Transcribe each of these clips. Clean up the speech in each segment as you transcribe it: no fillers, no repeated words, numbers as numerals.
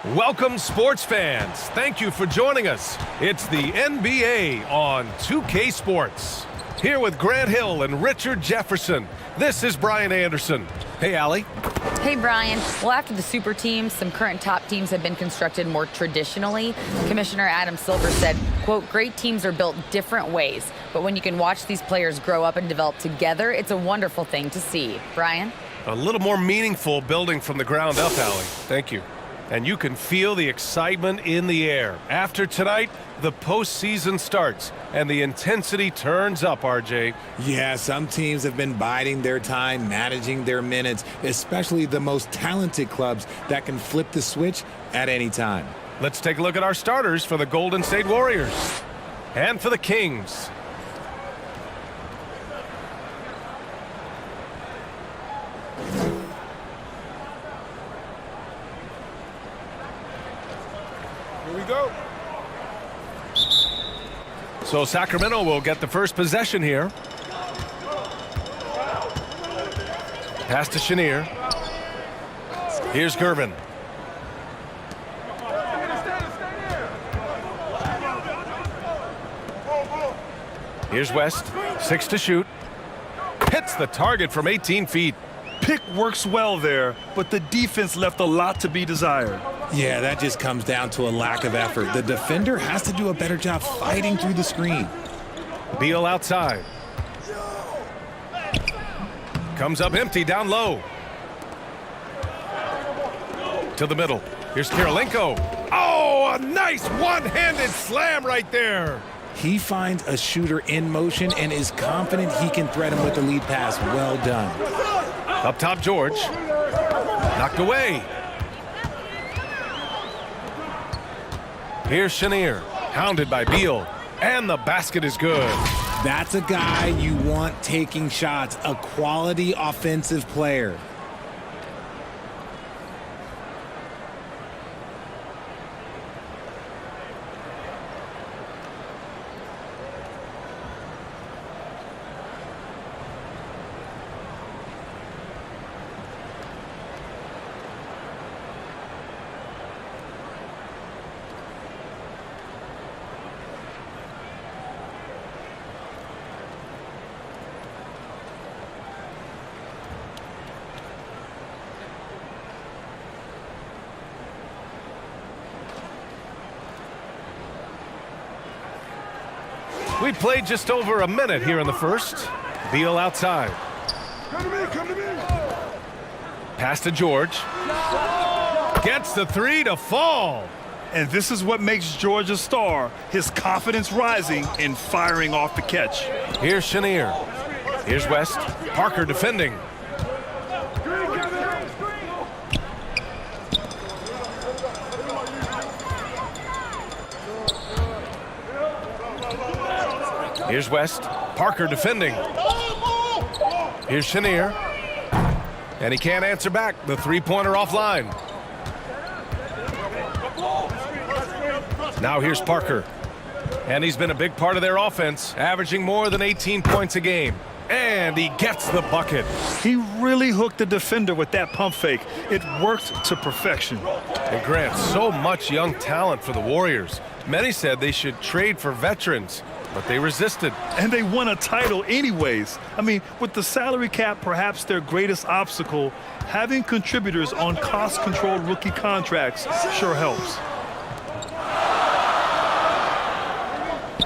Welcome, sports fans. Thank you for joining us. It's the NBA on 2K Sports. Here with Grant Hill and Richard Jefferson, this is Brian Anderson. Hey, Allie. Hey, Brian. Well, after the super teams, some current top teams have been constructed more traditionally. Commissioner Adam Silver said, quote, great teams are built different ways, but when you can watch these players grow up and develop together, it's a wonderful thing to see. Brian? A little more meaningful building from the ground up, Allie. Thank you. And you can feel the excitement in the air. After tonight, the postseason starts, and the intensity turns up, RJ. Yeah, some teams have been biding their time, managing their minutes, especially the most talented clubs that can flip the switch at any time. Let's take a look at our starters for the Golden State Warriors and for the Kings. Here we go. So Sacramento will get the first possession here. Pass to Chenier. Here's Gervin. Here's West. 6 to shoot. Hits the target from 18 feet. Pick works well there, but the defense left a lot to be desired. Yeah, that just comes down to a lack of effort. The defender has to do a better job fighting through the screen. Beal outside. Comes up empty down low. To the middle. Here's Kirilenko. Oh, a nice one-handed slam right there. He finds a shooter in motion and is confident he can thread him with the lead pass. Well done. Up top, George. Knocked away. Here's Chenier. Hounded by Beal. And the basket is good. That's a guy you want taking shots, a quality offensive player. We played just over a minute here in the first. Beal outside. Come to me. Pass to George. Gets the three to fall. And this is what makes George a star, his confidence rising and firing off the catch. Here's Chenier. Here's West. Parker defending. Here's West. Parker defending. Here's Chenier. And he can't answer back. The three-pointer offline. Now here's Parker. And he's been a big part of their offense, averaging more than 18 points a game. And he gets the bucket. He really hooked the defender with that pump fake. It worked to perfection. And Grant, so much young talent for the Warriors. Many said they should trade for veterans, but they resisted. And they won a title anyways. I mean, with the salary cap perhaps their greatest obstacle, having contributors on cost-controlled rookie contracts sure helps.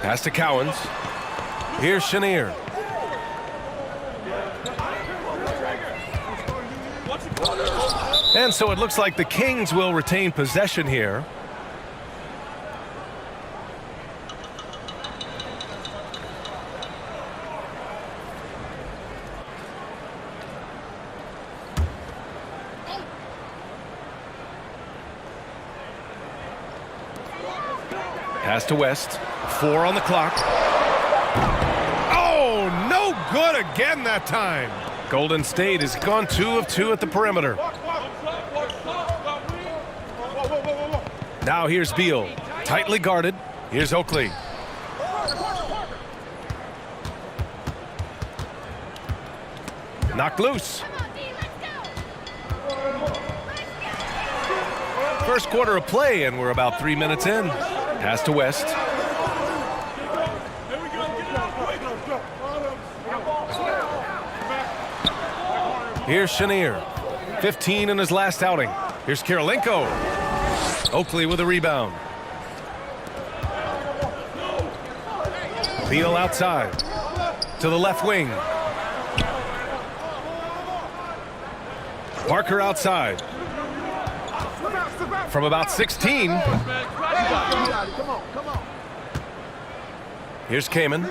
Pass to Cowens. Here's Chenier. And so it looks like the Kings will retain possession here. Pass to West. 4 on the clock. Oh, no good again that time. Golden State has gone 2 of 2 at the perimeter. Now here's Beal. Tightly guarded. Here's Oakley. Knocked loose. First quarter of play, and we're about 3 minutes in. Pass to West. Here's Chenier. 15 in his last outing. Here's Kirilenko. Oakley with a rebound. Beal outside. To the left wing. Parker outside. From about 16. Here's Kamen.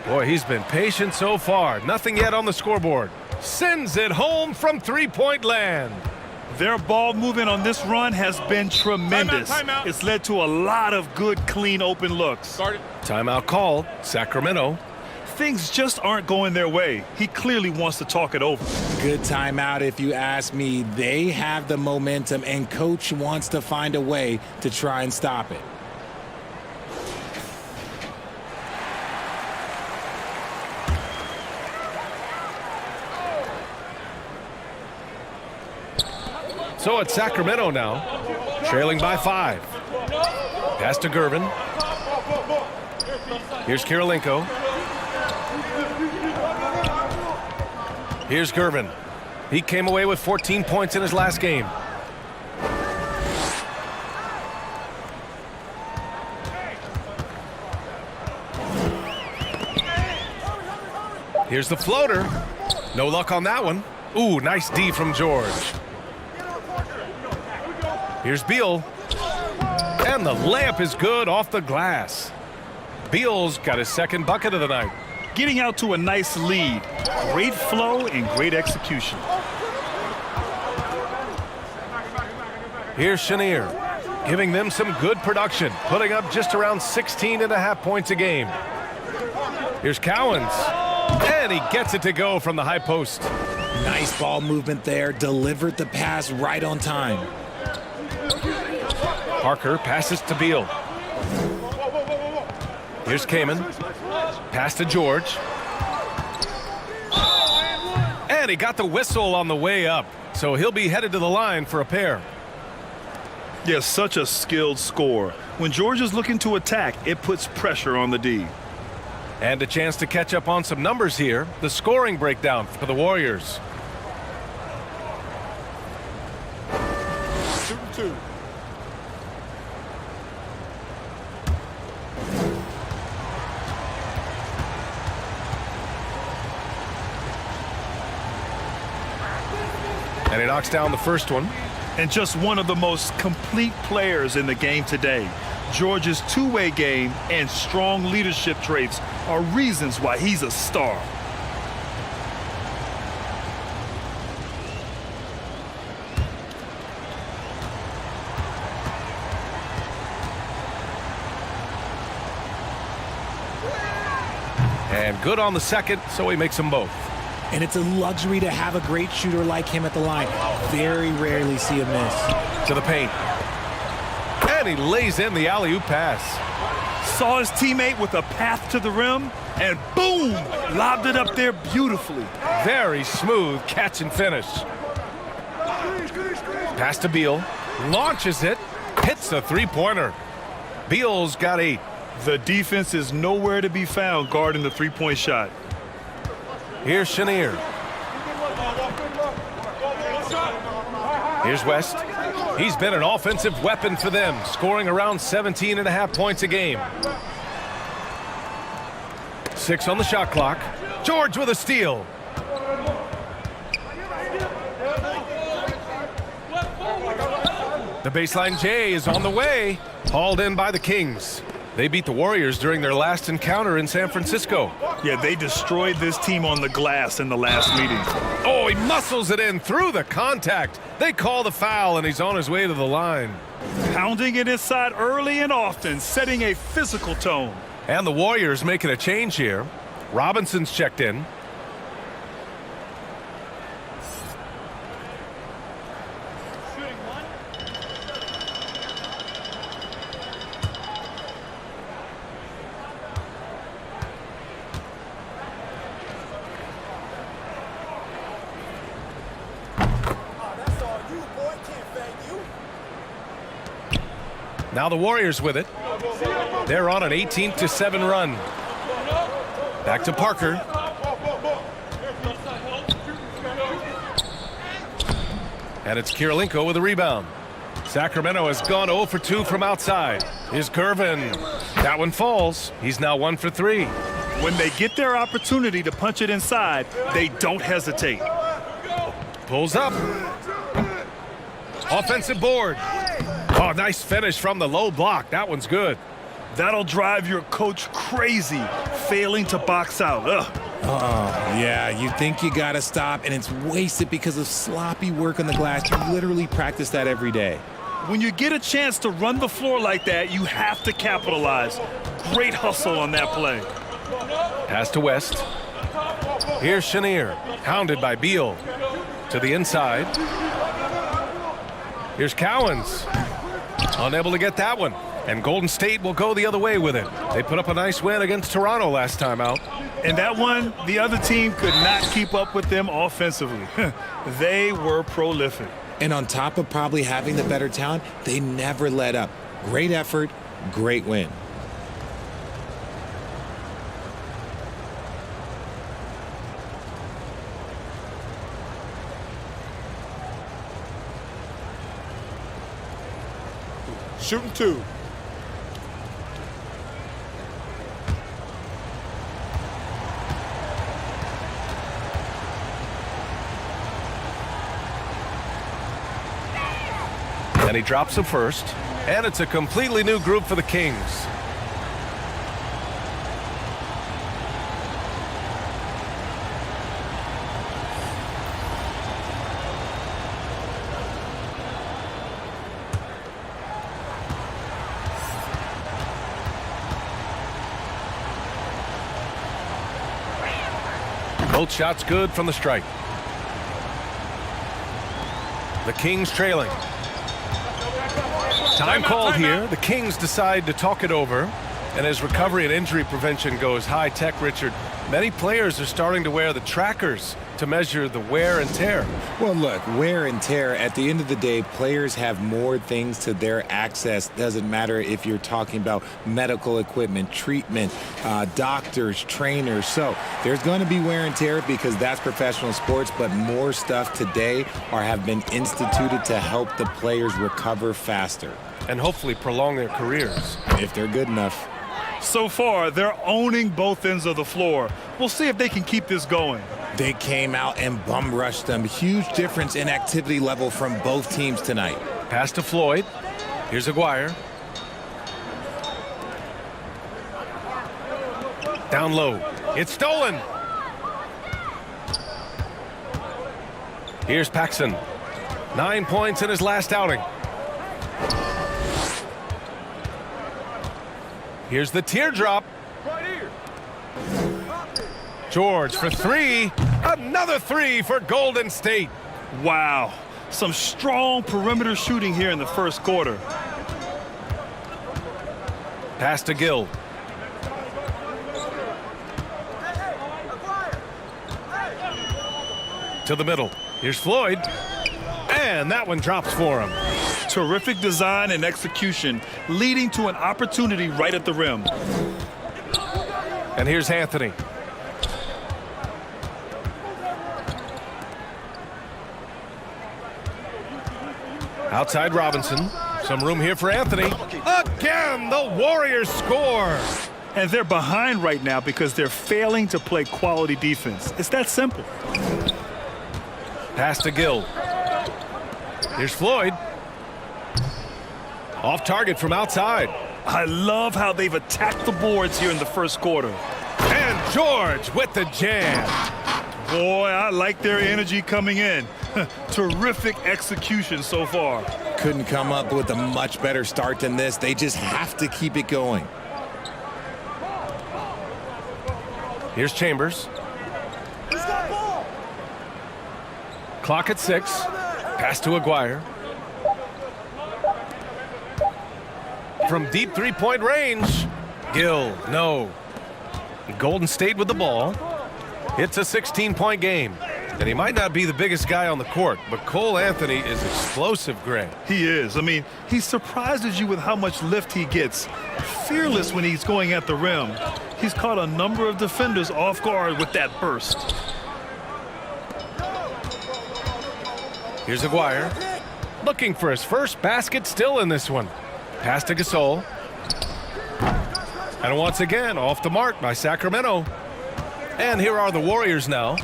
Boy, he's been patient so far. Nothing yet on the scoreboard. Sends it home from three-point land. Their ball movement on this run has been tremendous. Timeout. It's led to a lot of good, clean, open looks. Timeout called. Sacramento. Things just aren't going their way. He clearly wants to talk it over. Good timeout if you ask me. They have the momentum, and coach wants to find a way to try and stop it. So it's Sacramento now, trailing by 5. Pass to Gervin. Here's Kirilenko. Here's Gervin. He came away with 14 points in his last game. Here's the floater. No luck on that one. Ooh, nice D from George. Here's Beal. And the layup is good off the glass. Beal's got his second bucket of the night. Getting out to a nice lead. Great flow and great execution. Here's Chenier, giving them some good production, putting up just around 16.5 points a game. Here's Cowens. And he gets it to go from the high post. Nice ball movement there. Delivered the pass right on time. Parker passes to Beal. Here's Kamen. Pass to George. And he got the whistle on the way up, so he'll be headed to the line for a pair. Yes, such a skilled scorer. When George is looking to attack, it puts pressure on the D. And a chance to catch up on some numbers here. The scoring breakdown for the Warriors. Two. And he knocks down the first one. And just one of the most complete players in the game today. George's two-way game and strong leadership traits are reasons why he's a star. And good on the second, so he makes them both. And it's a luxury to have a great shooter like him at the line. Very rarely see a miss. To the paint. And he lays in the alley-oop pass. Saw his teammate with a path to the rim, and boom, lobbed it up there beautifully. Very smooth catch and finish. Pass to Beal. Launches it. Hits a three-pointer. Beal's got 8. The defense is nowhere to be found guarding the three-point shot. Here's Chenier. Here's West. He's been an offensive weapon for them, scoring around 17.5 points a game. 6 on the shot clock. George with a steal. The baseline J is on the way. Hauled in by the Kings. They beat the Warriors during their last encounter in San Francisco. Yeah, they destroyed this team on the glass in the last meeting. Oh, he muscles it in through the contact. They call the foul, and he's on his way to the line. Pounding it inside early and often, setting a physical tone. And the Warriors making a change here. Robinson's checked in. Now the Warriors with it. They're on an 18-7 run. Back to Parker. And it's Kirilenko with a rebound. Sacramento has gone 0 for 2 from outside. Here's Gervin. That one falls. He's now 1 for 3. When they get their opportunity to punch it inside, they don't hesitate. Pulls up. Offensive board. Oh, nice finish from the low block. That one's good. That'll drive your coach crazy, failing to box out. Ugh. Yeah, you think you got to stop, and it's wasted because of sloppy work on the glass. You literally practice that every day. When you get a chance to run the floor like that, you have to capitalize. Great hustle on that play. Pass to West. Here's Chenier, hounded by Beal. To the inside. Here's Cowens. Unable to get that one. And Golden State will go the other way with it. They put up a nice win against Toronto last time out. And that one, the other team could not keep up with them offensively. They were prolific. And on top of probably having the better talent, they never let up. Great effort, great win. Shooting 2. And he drops the first. And it's a completely new group for the Kings. Both shots good from the strike. The Kings trailing. Time called here. The Kings decide to talk it over. And as recovery and injury prevention goes high tech, Richard, many players are starting to wear the trackers to measure the wear and tear. Well, look, wear and tear, at the end of the day, players have more things to their access. Doesn't matter if you're talking about medical equipment, treatment, doctors, trainers. So there's going to be wear and tear because that's professional sports, but more stuff today have been instituted to help the players recover faster. And hopefully prolong their careers. If they're good enough. So far, they're owning both ends of the floor. We'll see if they can keep this going. They came out and bum rushed them. Huge difference in activity level from both teams tonight. Pass to Floyd. Here's Aguirre. Down low. It's stolen. Here's Paxson. 9 points in his last outing. Here's the teardrop. George for 3. Another 3 for Golden State. Wow. Some strong perimeter shooting here in the first quarter. Pass to Gill. To the middle. Here's Floyd. And that one drops for him. Terrific design and execution, leading to an opportunity right at the rim. And here's Anthony. Outside Robinson. Some room here for Anthony. Again, the Warriors score. And they're behind right now because they're failing to play quality defense. It's that simple. Pass to Gill. Here's Floyd. Off target from outside. I love how they've attacked the boards here in the first quarter. And George with the jam. Boy, I like their energy coming in. Terrific execution so far. Couldn't come up with a much better start than this. They just have to keep it going. Here's Chambers. Clock at 6. Pass to Aguirre. From deep three-point range. Gill, no. Golden State with the ball. It's a 16-point game. And he might not be the biggest guy on the court, but Cole Anthony is explosive, Grant. He is. I mean, he surprises you with how much lift he gets. Fearless when he's going at the rim. He's caught a number of defenders off guard with that burst. Here's Aguirre. Looking for his first basket still in this one. Pass to Gasol. And once again, off the mark by Sacramento. And here are the Warriors now.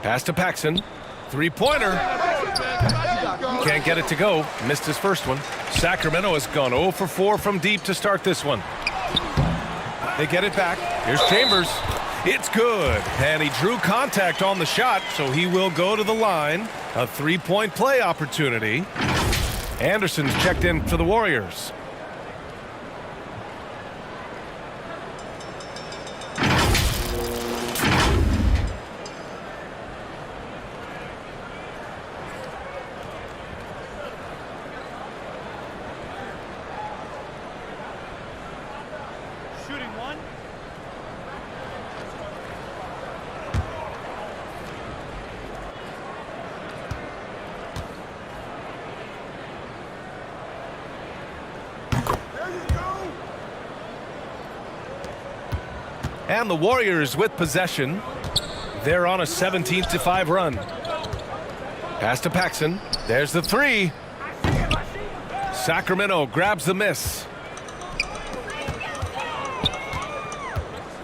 Pass to Paxson. Three-pointer. Can't get it to go. Missed his first one. Sacramento has gone 0 for 4 from deep to start this one. They get it back. Here's Chambers. It's good. And he drew contact on the shot, so he will go to the line. A three-point play opportunity. Anderson's checked in for the Warriors. And the Warriors with possession. They're on a 17-5 run. Pass to Paxson. There's the three. Sacramento grabs the miss.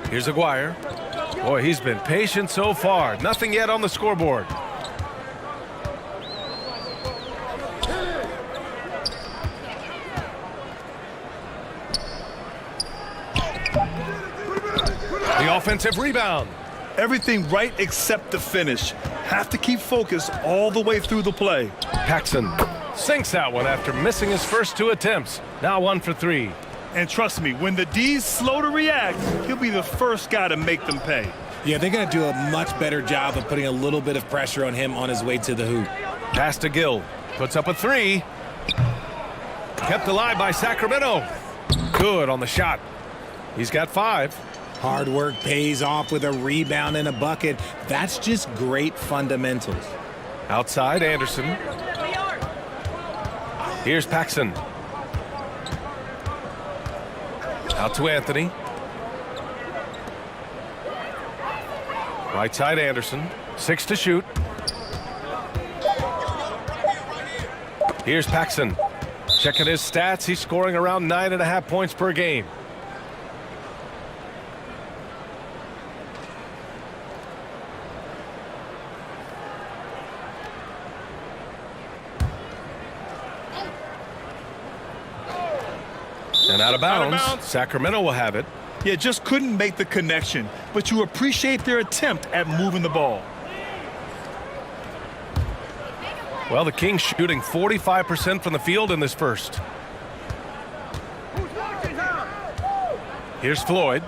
Here's Aguirre. Boy, he's been patient so far. Nothing yet on the scoreboard. The offensive rebound. Everything right except the finish. Have to keep focus all the way through the play. Paxson sinks that one after missing his first two attempts. Now 1 for 3. And trust me, when the D's slow to react, he'll be the first guy to make them pay. Yeah, they're going to do a much better job of putting a little bit of pressure on him on his way to the hoop. Pass to Gill. Puts up a three. Kept alive by Sacramento. Good on the shot. He's got 5. Hard work pays off with a rebound and a bucket. That's just great fundamentals. Outside, Anderson. Here's Paxson. Out to Anthony. Right side, Anderson. 6 to shoot. Here's Paxson. Checking his stats. He's scoring around 9.5 points per game. And out of bounds. Sacramento will have it. Yeah, just couldn't make the connection, but you appreciate their attempt at moving the ball. Well, the Kings shooting 45% from the field in this first. Here's Floyd.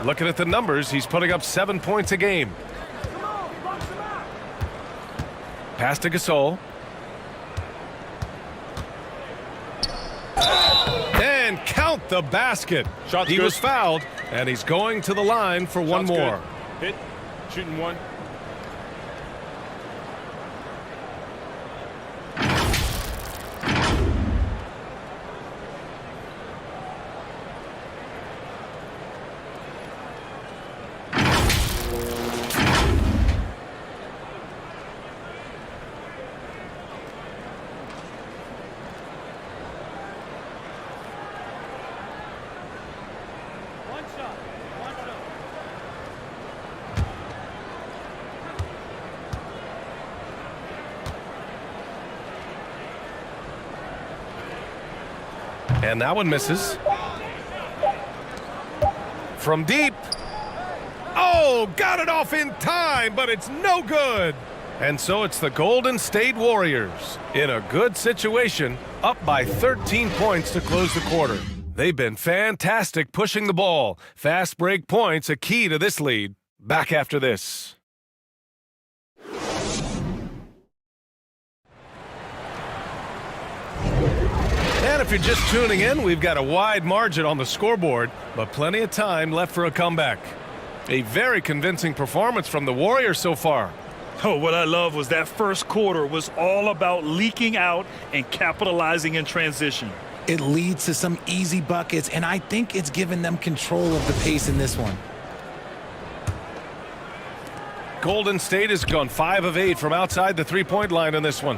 Looking at the numbers, he's putting up 7 points a game. Pass to Gasol. And count the basket. Shot's He good. was fouled, and he's going to the line for one Shot's more. good. Hit. Shooting one. And that one misses. From deep. Oh, got it off in time, but it's no good. And so it's the Golden State Warriors in a good situation, up by 13 points to close the quarter. They've been fantastic pushing the ball. Fast break points a key to this lead. Back after this. And if you're just tuning in, we've got a wide margin on the scoreboard, but plenty of time left for a comeback. A very convincing performance from the Warriors so far. Oh, what I love was that first quarter was all about leaking out and capitalizing in transition. It leads to some easy buckets, and I think it's given them control of the pace in this one. Golden State has gone 5 of 8 from outside the three-point line in this one.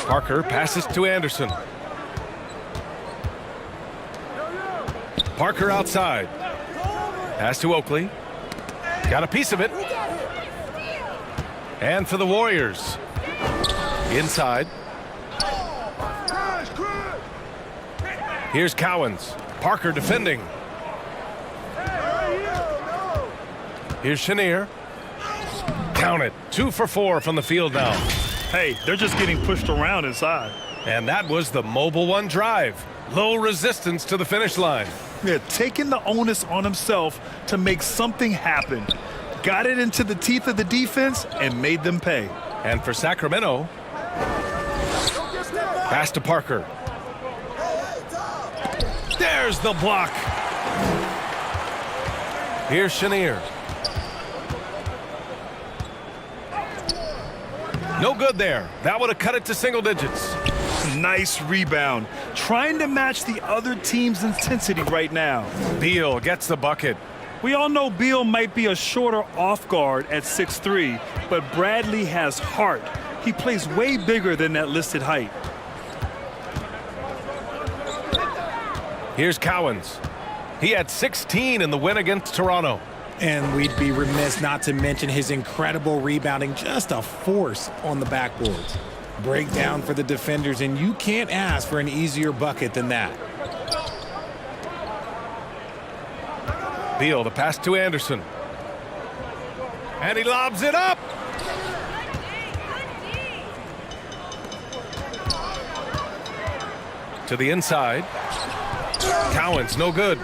Parker passes to Anderson. Parker outside. Pass to Oakley. Got a piece of it. And for the Warriors. Inside. Here's Cowens. Parker defending. Here's Chenier. Count it. 2 for 4 from the field now. Hey, they're just getting pushed around inside. And that was the Mobile One drive. Low resistance to the finish line. Yeah, taking the onus on himself to make something happen. Got it into the teeth of the defense and made them pay. And for Sacramento, pass to Parker. There's the block. Here's Chenier. No good there. That would have cut it to single digits. Nice rebound. Trying to match the other team's intensity right now. Beal gets the bucket. We all know Beal might be a shorter off guard at 6'3", but Bradley has heart. He plays way bigger than that listed height. Here's Cowens. He had 16 in the win against Toronto. And we'd be remiss not to mention his incredible rebounding, just a force on the backboards. Breakdown for the defenders, and you can't ask for an easier bucket than that. Beal, the pass to Anderson. And he lobs it up. To the inside. Cowens, no good.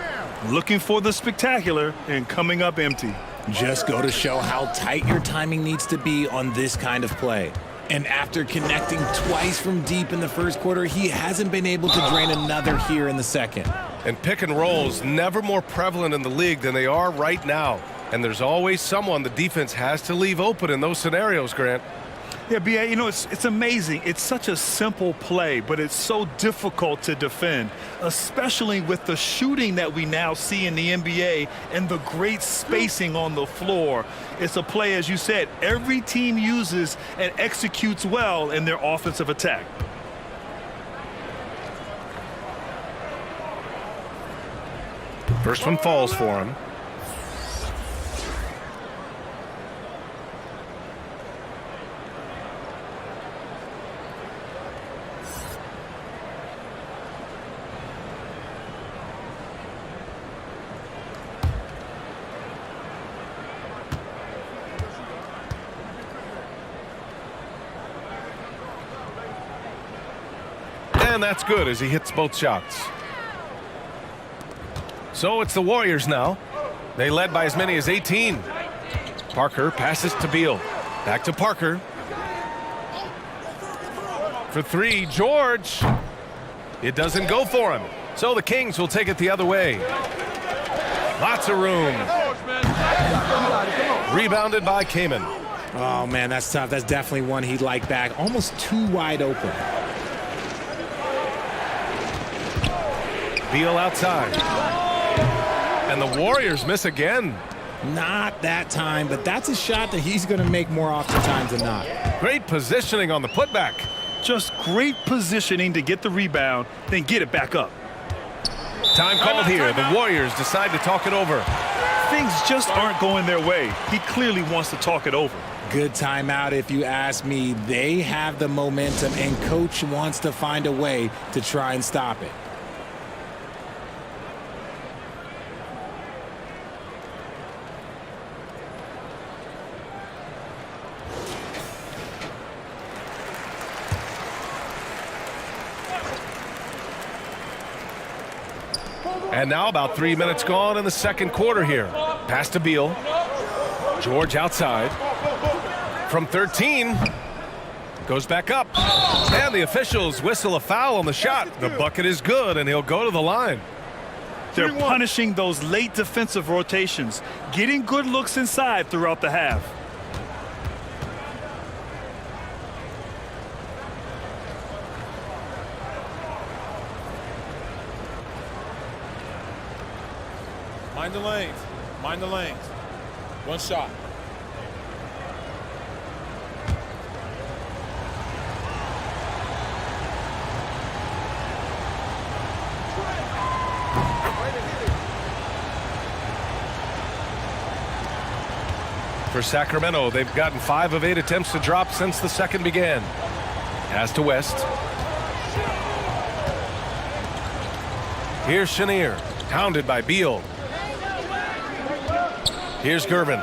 Looking for the spectacular and coming up empty. Just go to show how tight your timing needs to be on this kind of play. And after connecting twice from deep in the first quarter, he hasn't been able to drain another here in the second. And pick and rolls never more prevalent in the league than they are right now. And there's always someone the defense has to leave open in those scenarios, Grant. Yeah, B.A., you know, it's amazing. It's such a simple play, but it's so difficult to defend, especially with the shooting that we now see in the NBA and the great spacing on the floor. It's a play, as you said, every team uses and executes well in their offensive attack. First one falls for him. And that's good as he hits both shots. So it's the Warriors now. They led by as many as 18. Parker passes to Beal. Back to Parker. For three, George. It doesn't go for him. So the Kings will take it the other way. Lots of room. Rebounded by Kamen. Oh, man, that's tough. That's definitely one he'd like back. Almost too wide open. Beal outside. And the Warriors miss again. Not that time, but that's a shot that he's going to make more oftentimes than not. Great positioning on the putback. Just great positioning to get the rebound, then get it back up. Time called here. The Warriors decide to talk it over. Things just aren't going their way. He clearly wants to talk it over. Good timeout if you ask me. They have the momentum, and coach wants to find a way to try and stop it. And now about 3 minutes gone in the second quarter here. Pass to Beal. George outside. From 13. Goes back up. And the officials whistle a foul on the shot. The bucket is good, and he'll go to the line. They're punishing those late defensive rotations, getting good looks inside throughout the half. Mind the lanes. Mind the lanes. One shot. For Sacramento, they've gotten 5 of 8 attempts to drop since the second began. Pass to West. Here's Chenier, hounded by Beal. Here's Gervin.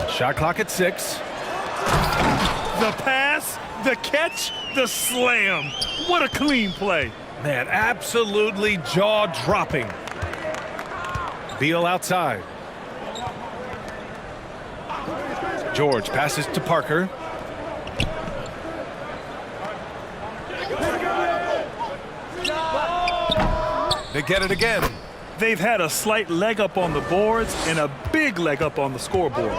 Shot clock at 6. The pass, the catch, the slam. What a clean play. Man, absolutely jaw-dropping. Beal outside. George passes to Parker. They get it again. They've had a slight leg up on the boards and a big leg up on the scoreboard.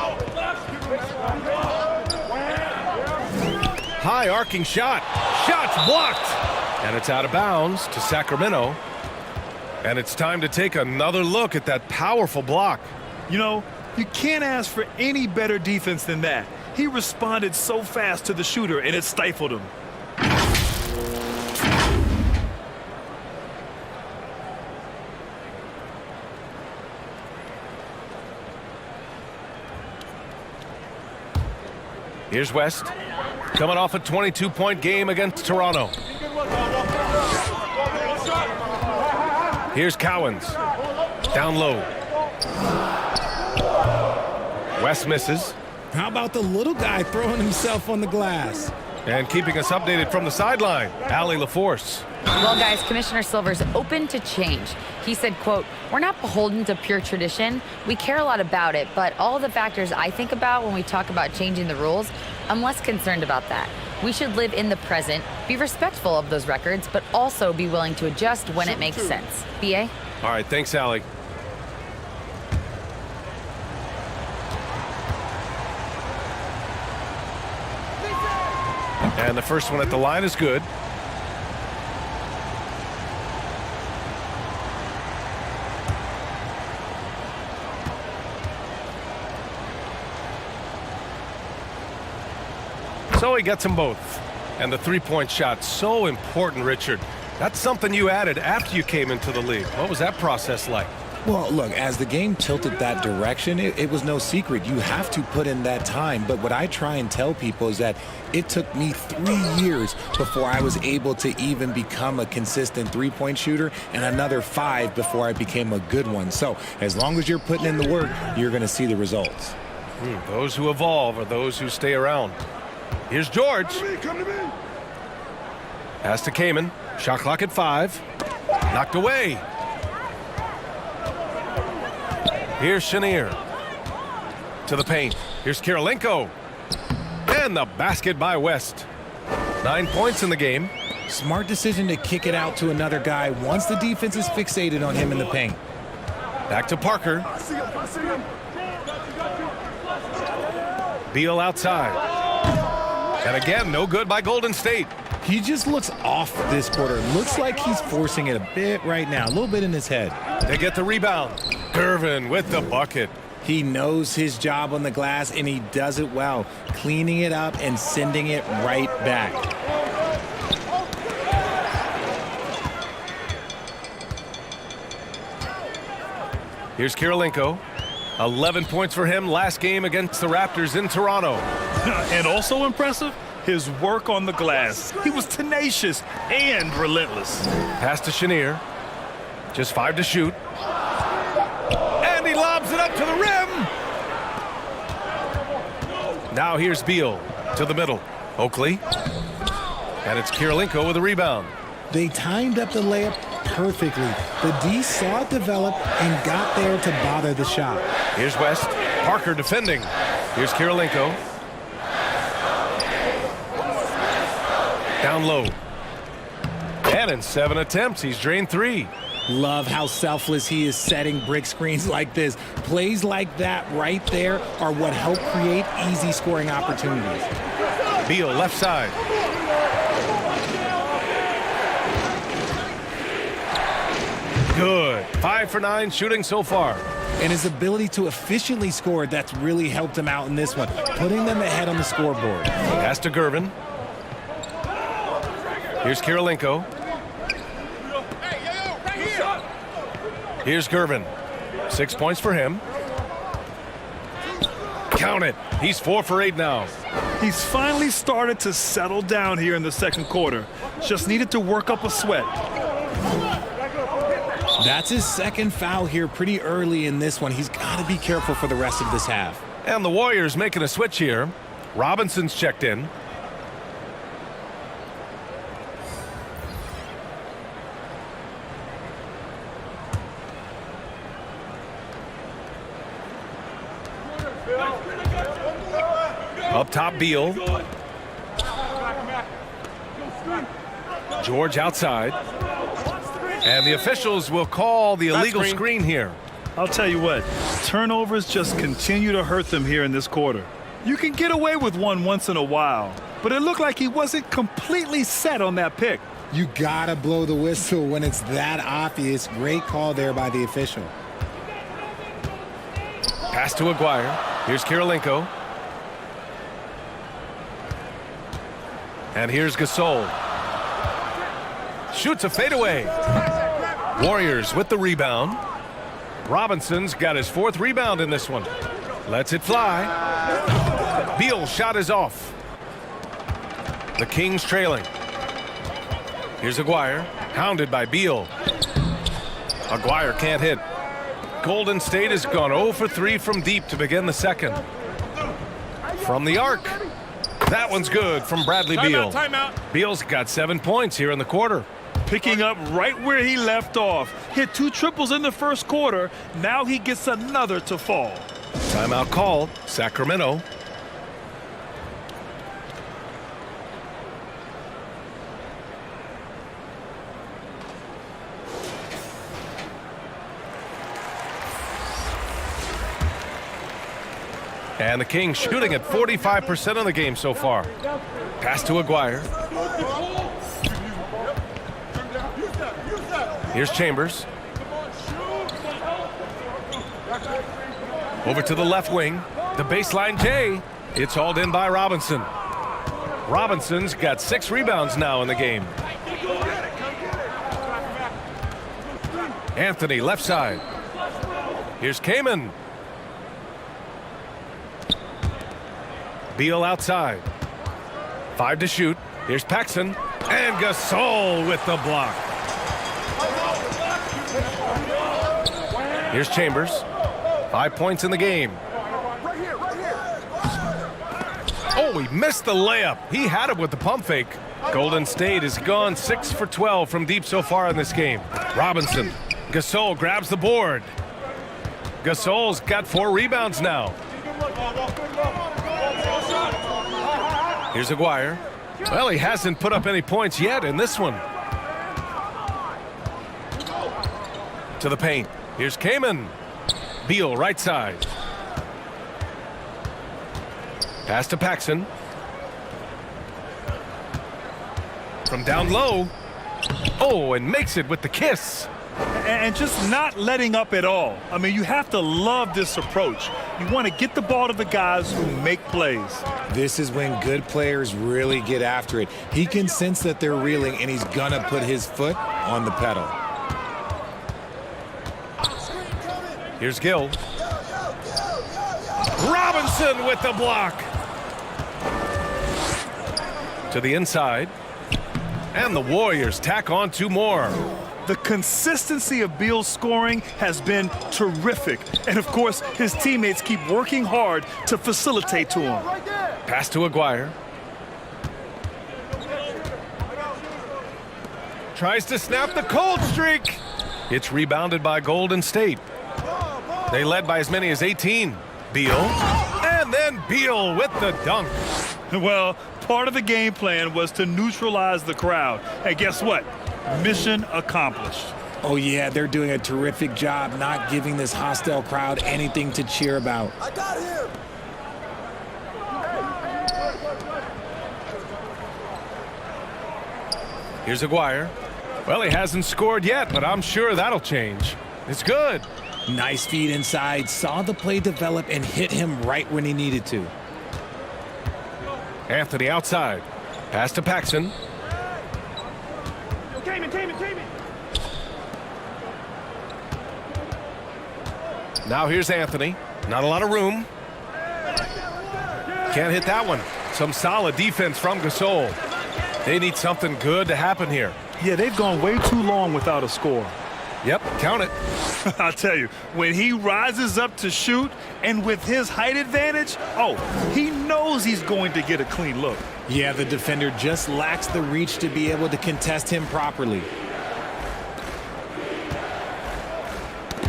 High arcing shot. Shot's blocked. And it's out of bounds to Sacramento. And it's time to take another look at that powerful block. You know, you can't ask for any better defense than that. He responded so fast to the shooter, and it stifled him. Here's West, coming off a 22-point game against Toronto. Here's Cowens, down low. West misses. How about the little guy throwing himself on the glass? And keeping us updated from the sideline, Allie LaForce. Well, guys, Commissioner Silver's open to change. He said, quote, "We're not beholden to pure tradition. We care a lot about it, but all the factors I think about when we talk about changing the rules, I'm less concerned about that. We should live in the present, be respectful of those records, but also be willing to adjust when it makes sense." BA? All right, thanks, Allie. And the first one at the line is good. So he gets them both. And the three-point shot, so important, Richard. That's something you added after you came into the league. What was that process like? Well, look, as the game tilted that direction, it was no secret. You have to put in that time. But what I try and tell people is that it took me 3 years before I was able to even become a consistent three-point shooter, and another 5 before I became a good one. So as long as you're putting in the work, you're going to see the results. Those who evolve are those who stay around. Here's George. Come to me. Pass to Kamen. Shot clock at 5. Knocked away. Here's Chenier. To the paint. Here's Kirilenko. And the basket by West. 9 points in the game. Smart decision to kick it out to another guy once the defense is fixated on him in the paint. Back to Parker. Beal outside. And again, no good by Golden State. He just looks off this quarter. Looks like he's forcing it a bit right now, a little bit in his head. They get the rebound. Gervin with the bucket. He knows his job on the glass, and he does it well, cleaning it up and sending it right back. Here's Kirilenko. 11 points for him last game against the Raptors in Toronto. And also impressive, his work on the glass. He was tenacious and relentless. Pass to Chenier. Just 5 to shoot. And he lobs it up to the rim. Now here's Beal to the middle. Oakley. And it's Kirilenko with a rebound. They timed up the layup perfectly. The D saw it develop and got there to bother the shot. Here's West. Parker defending. Here's Kirilenko. Down low. And in 7 attempts, he's drained 3. Love how selfless he is setting brick screens like this. Plays like that right there are what help create easy scoring opportunities. Beal left side. Good. 5 for 9 shooting so far. And his ability to efficiently score, that's really helped him out in this one, putting them ahead on the scoreboard. Pass to Gervin. Here's Kirilenko. Here's Gervin. 6 points for him. Count it. He's 4 for 8 now. He's finally started to settle down here in the second quarter. Just needed to work up a sweat. That's his second foul here pretty early in this one. He's got to be careful for the rest of this half. And the Warriors making a switch here. Robinson's checked in. Up top, Beal. George outside. And the officials will call the illegal screen here. I'll tell you what, turnovers just continue to hurt them here in this quarter. You can get away with one once in a while, but it looked like he wasn't completely set on that pick. You got to blow the whistle when it's that obvious. Great call there by the official. Pass to Aguirre. Here's Kirilenko. And here's Gasol. Shoots a fadeaway. Warriors with the rebound. Robinson's got his 4th rebound in this one. Lets it fly. Beal's shot is off. The Kings trailing. Here's Aguirre. Hounded by Beal. Aguirre can't hit. Golden State has gone 0 for 3 from deep to begin the second. From the arc. That one's good from Bradley Beal. Timeout. Beal's got 7 points here in the quarter. Picking up right where he left off. Hit 2 triples in the first quarter. Now he gets another to fall. Timeout called. Sacramento. And the Kings shooting at 45% of the game so far. Pass to Aguirre. Here's Chambers. Over to the left wing. The baseline J. It's hauled in by Robinson. Robinson's got 6 rebounds now in the game. Anthony left side. Here's Kaman. Beal outside. 5 to shoot. Here's Paxson. And Gasol with the block. Here's Chambers. 5 points in the game. Oh, he missed the layup. He had it with the pump fake. Golden State has gone 6 for 12 from deep so far in this game. Robinson. Gasol grabs the board. Gasol's got 4 rebounds now. Here's Aguirre. Well, he hasn't put up any points yet in this one. To the paint. Here's Kaman. Beal right side. Pass to Paxson. From down low. Oh, and makes it with the kiss. And just not letting up at all. I mean, you have to love this approach. You want to get the ball to the guys who make plays. This is when good players really get after it. He can sense that they're reeling, and he's going to put his foot on the pedal. Here's Gill. Robinson with the block. To the inside. And the Warriors tack on 2 more. The consistency of Beal's scoring has been terrific. And, of course, his teammates keep working hard to facilitate to him. Pass to Aguirre. tries to snap the cold streak. It's rebounded by Golden State. They led by as many as 18. Beal, and then Beal with the dunk. Well, part of the game plan was to neutralize the crowd. And guess what? Mission accomplished. Oh, yeah, they're doing a terrific job not giving this hostile crowd anything to cheer about. I got him. Here's Aguirre. Well, he hasn't scored yet, but I'm sure that'll change. It's good. Nice feed inside, saw the play develop and hit him right when he needed to. Anthony outside. Pass to Paxson. Now here's Anthony. Not a lot of room. Can't hit that one. Some solid defense from Gasol. They need something good to happen here. Yeah, they've gone way too long without a score. Yep, count it. I'll tell you, when he rises up to shoot and with his height advantage, oh, he knows he's going to get a clean look. Yeah, the defender just lacks the reach to be able to contest him properly.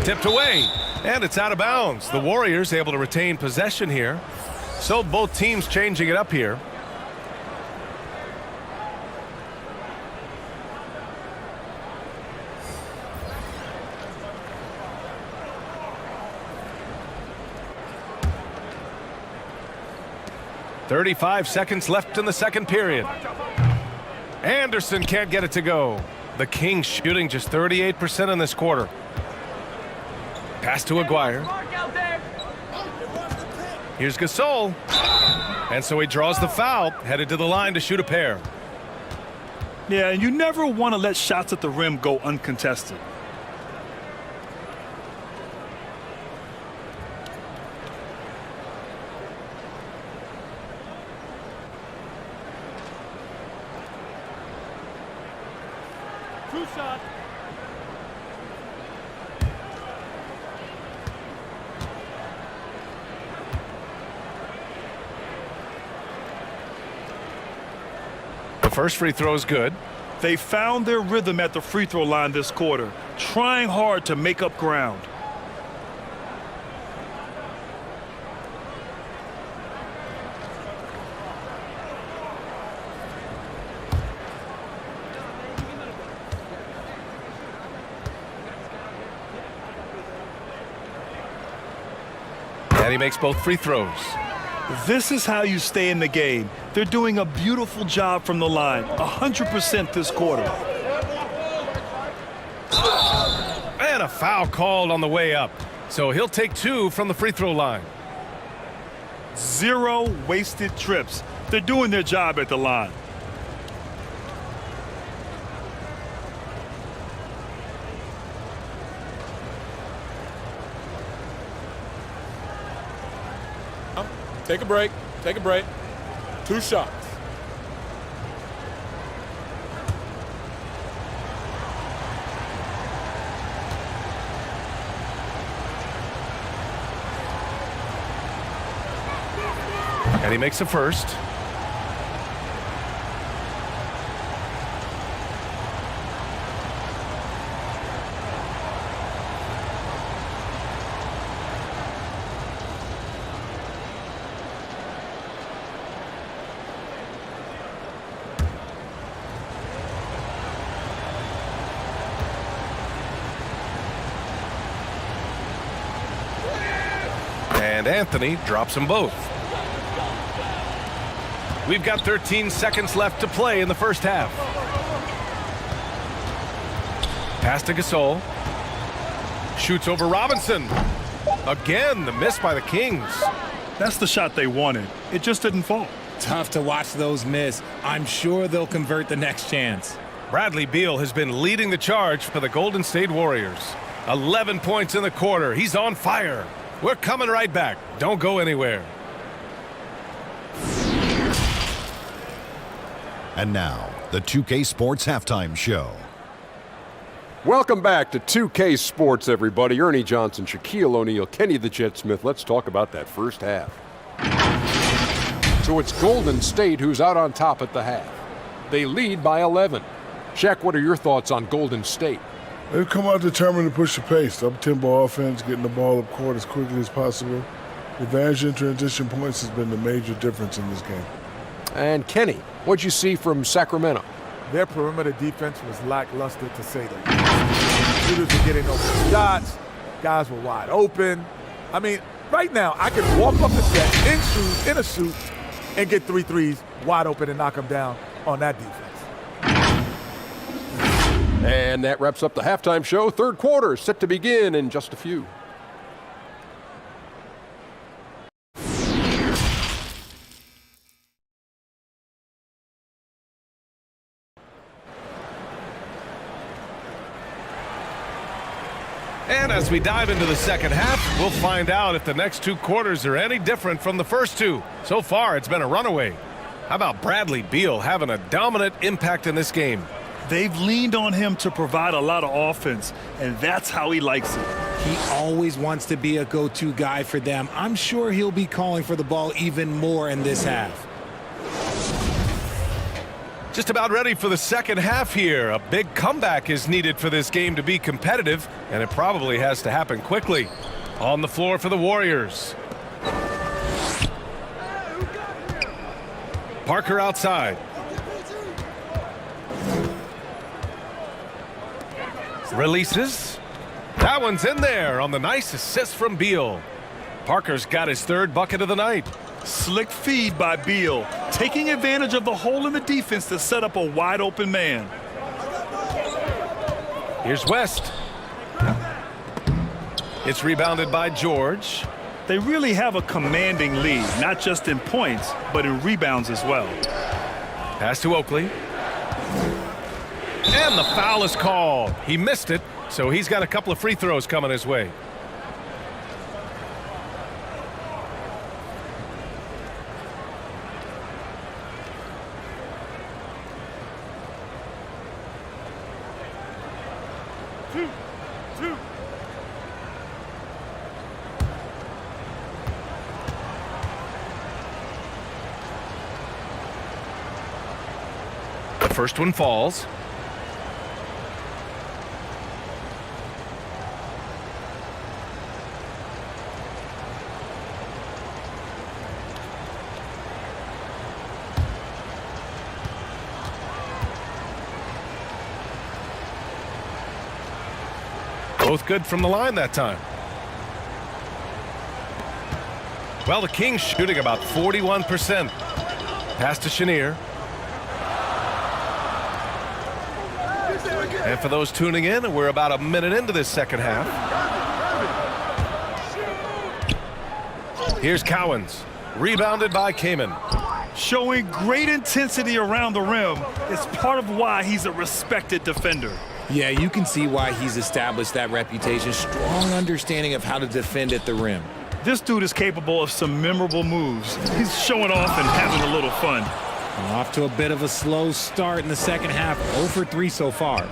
Tipped away, and it's out of bounds. The Warriors able to retain possession here. So both teams changing it up here. .35 seconds left in the second period. Anderson can't get it to go. The Kings shooting just 38% in this quarter. Pass to Aguirre. Here's Gasol. And so he draws the foul, headed to the line to shoot a pair. Yeah, and you never want to let shots at the rim go uncontested. Two shot. The first free throw is good. They found their rhythm at the free throw line this quarter, trying hard to make up ground. And he makes both free throws. This is how you stay in the game. They're doing a beautiful job from the line, 100% this quarter. And a foul called on the way up. So he'll take two from the free throw line. 0 wasted trips. They're doing their job at the line. Take a break. Take a break. Two shots. And he makes the first. And Anthony drops them both. We've got 13 seconds left to play in the first half. Pass to Gasol. Shoots over Robinson. Again, the miss by the Kings. That's the shot they wanted. It just didn't fall. Tough to watch those miss. I'm sure they'll convert the next chance. Bradley Beal has been leading the charge for the Golden State Warriors. 11 points in the quarter. He's on fire. We're coming right back. Don't go anywhere. And now, the 2K Sports Halftime Show. Welcome back to 2K Sports, everybody. Ernie Johnson, Shaquille O'Neal, Kenny the Jet Smith. Let's talk about that first half. So it's Golden State who's out on top at the half. They lead by 11. Shaq, what are your thoughts on Golden State? They've come out determined to push the pace. Up-tempo offense, getting the ball up court as quickly as possible. The advantage in transition points has been the major difference in this game. And Kenny, what'd you see from Sacramento? Their perimeter defense was lackluster, to say the least. Shooters were getting open shots. Guys were wide open. I mean, right now, I could walk up the set in shoes, in a suit, and get 3 threes wide open and knock them down on that defense. And that wraps up the halftime show. Third quarter set to begin in just a few. And as we dive into the second half, we'll find out if the next 2 quarters are any different from the first 2. So far, it's been a runaway. How about Bradley Beal having a dominant impact in this game? They've leaned on him to provide a lot of offense, and that's how he likes it. He always wants to be a go-to guy for them. I'm sure he'll be calling for the ball even more in this half. Just about ready for the second half here. A big comeback is needed for this game to be competitive, and it probably has to happen quickly. On the floor for the Warriors. Parker outside. Releases. That one's in there on the nice assist from Beal. Parker's got his 3rd bucket of the night. Slick feed by Beal, taking advantage of the hole in the defense to set up a wide open man. Here's West. It's rebounded by George. They really have a commanding lead, not just in points, but in rebounds as well. Pass to Oakley. And the foul is called. He missed it, so he's got a couple of free throws coming his way. The first one falls. Both good from the line that time. Well, the Kings shooting about 41%. Pass to Chenier. And for those tuning in, we're about a minute into this second half. Here's Cowens. Rebounded by Kamen. Showing great intensity around the rim. It's part of why he's a respected defender. Yeah, you can see why he's established that reputation. Strong understanding of how to defend at the rim. This dude is capable of some memorable moves. He's showing off and having a little fun. Off to a bit of a slow start in the second half. 0 for 3 so far.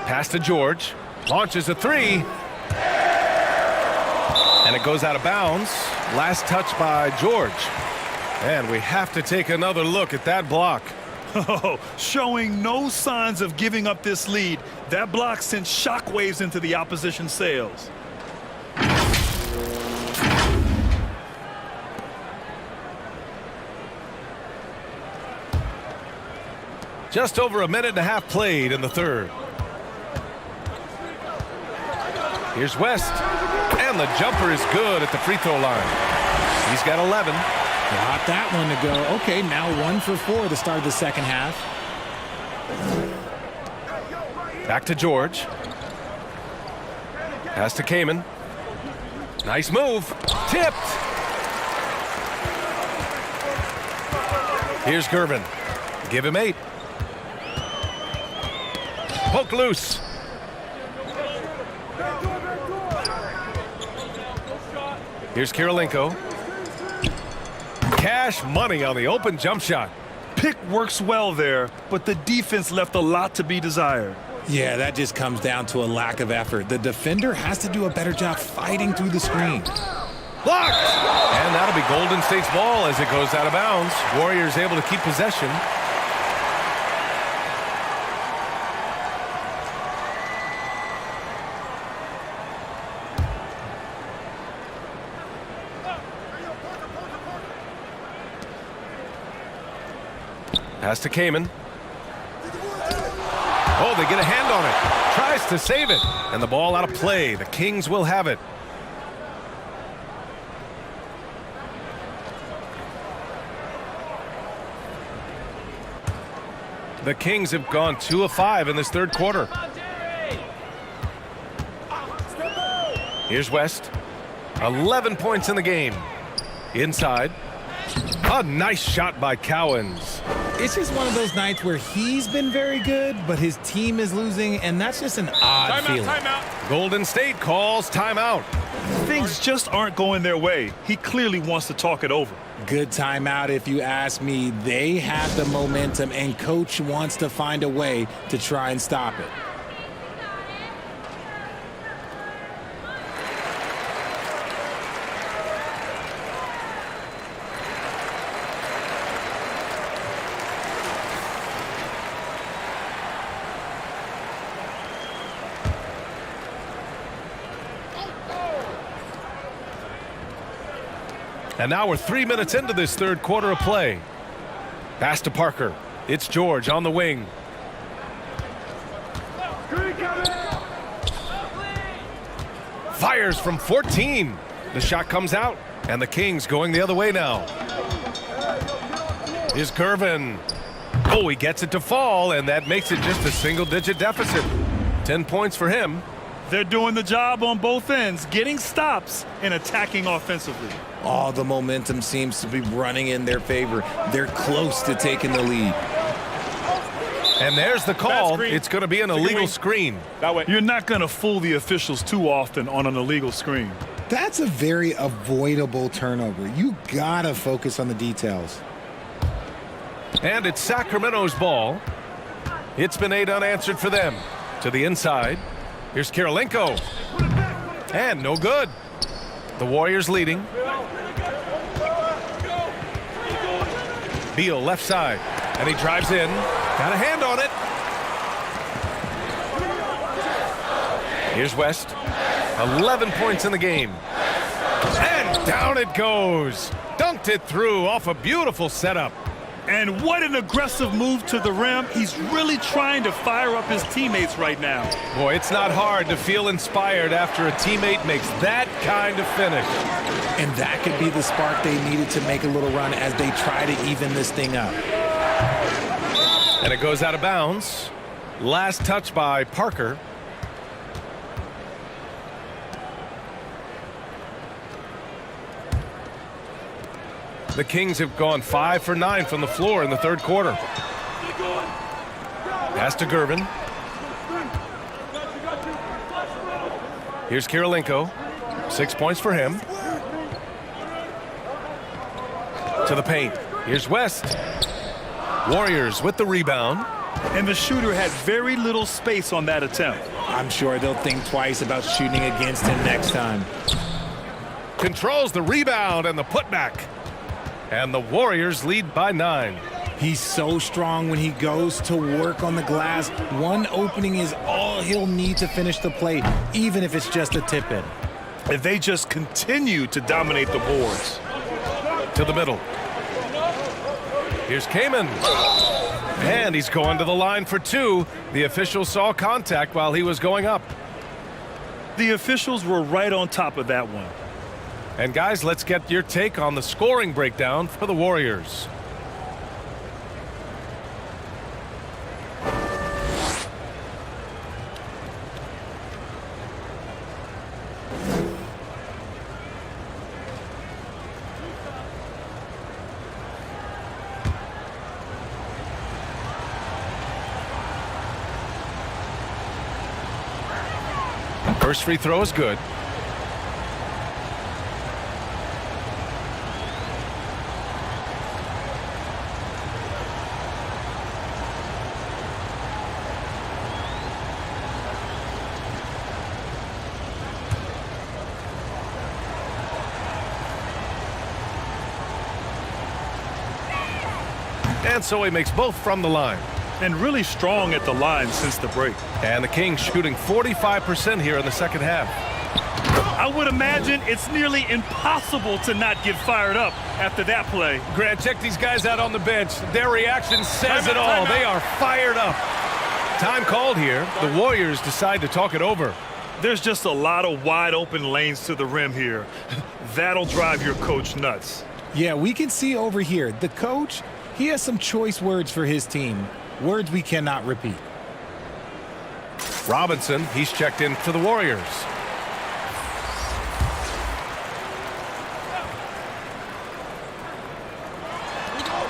Pass to George. Launches a 3. And it goes out of bounds. Last touch by George. And we have to take another look at that block. Oh, showing no signs of giving up this lead. That block sent shockwaves into the opposition sails. Just over a minute and a half played in the third. Here's West. And the jumper is good at the free throw line. He's got 11. Got that one to go. Okay, now 1 for 4 to start the second half. Back to George. Pass to Kamen. Nice move. Tipped. Here's Gervin. Give him 8. Poke loose. Here's Kirilenko. Cash money on the open jump shot. Pick works well there, but the defense left a lot to be desired. Yeah, that just comes down to a lack of effort. The defender has to do a better job fighting through the screen. Blocked! And that'll be Golden State's ball as it goes out of bounds. Warriors able to keep possession. Pass to Cowens. Oh, they get a hand on it. Tries to save it. And the ball out of play. The Kings will have it. The Kings have gone 2 of 5 in this third quarter. Here's West. 11 points in the game. Inside. A nice shot by Cowens. It's just one of those nights where he's been very good, but his team is losing, and that's just an odd feeling. Timeout. Golden State calls timeout. Things just aren't going their way. He clearly wants to talk it over. Good timeout if you ask me. They have the momentum, and coach wants to find a way to try and stop it. And now we're 3 minutes into this third quarter of play. Pass to Parker. It's George on the wing. Fires from 14. The shot comes out, and the Kings going the other way now. Here's Gervin. Oh, he gets it to fall, and that makes it just a single-digit deficit. 10 points for him. They're doing the job on both ends, getting stops and attacking offensively. All the momentum seems to be running in their favor. They're close to taking the lead. And there's the call. Screen. It's going to be an illegal screen. That way. You're not going to fool the officials too often on an illegal screen. That's a very avoidable turnover. You gotta focus on the details. And it's Sacramento's ball. It's been 8 unanswered for them. To the inside. Here's Kirilenko. And no good. The Warriors leading. Beal left side. And he drives in. Got a hand on it. Here's West. 11 points in the game. And down it goes. Dunked it through off a beautiful setup. And what an aggressive move to the rim. He's really trying to fire up his teammates right now. Boy, it's not hard to feel inspired after a teammate makes that kind of finish. And that could be the spark they needed to make a little run as they try to even this thing up. And it goes out of bounds. Last touch by Parker. The Kings have gone 5 for 9 from the floor in the third quarter. Pass to Gervin. Here's Kirilenko. 6 points for him. To the paint. Here's West. Warriors with the rebound. And the shooter had very little space on that attempt. I'm sure they'll think twice about shooting against him next time. Controls the rebound and the putback. And the Warriors lead by 9. He's so strong when he goes to work on the glass. One opening is all he'll need to finish the play, even if it's just a tip-in. And they just continue to dominate the boards. To the middle. Here's Cowens. And he's going to the line for 2. The official saw contact while he was going up. The officials were right on top of that one. And guys, let's get your take on the scoring breakdown for the Warriors. First free throw is good. And so he makes both from the line. And really strong at the line since the break. And the Kings shooting 45% here in the second half. I would imagine it's nearly impossible to not get fired up after that play. Grant, check these guys out on the bench. Their reaction says it all. They are fired up. Time called here. The Warriors decide to talk it over. There's just a lot of wide open lanes to the rim here. That'll drive your coach nuts. Yeah, we can see over here, the coach, he has some choice words for his team. Words we cannot repeat. Robinson, he's checked in for the Warriors.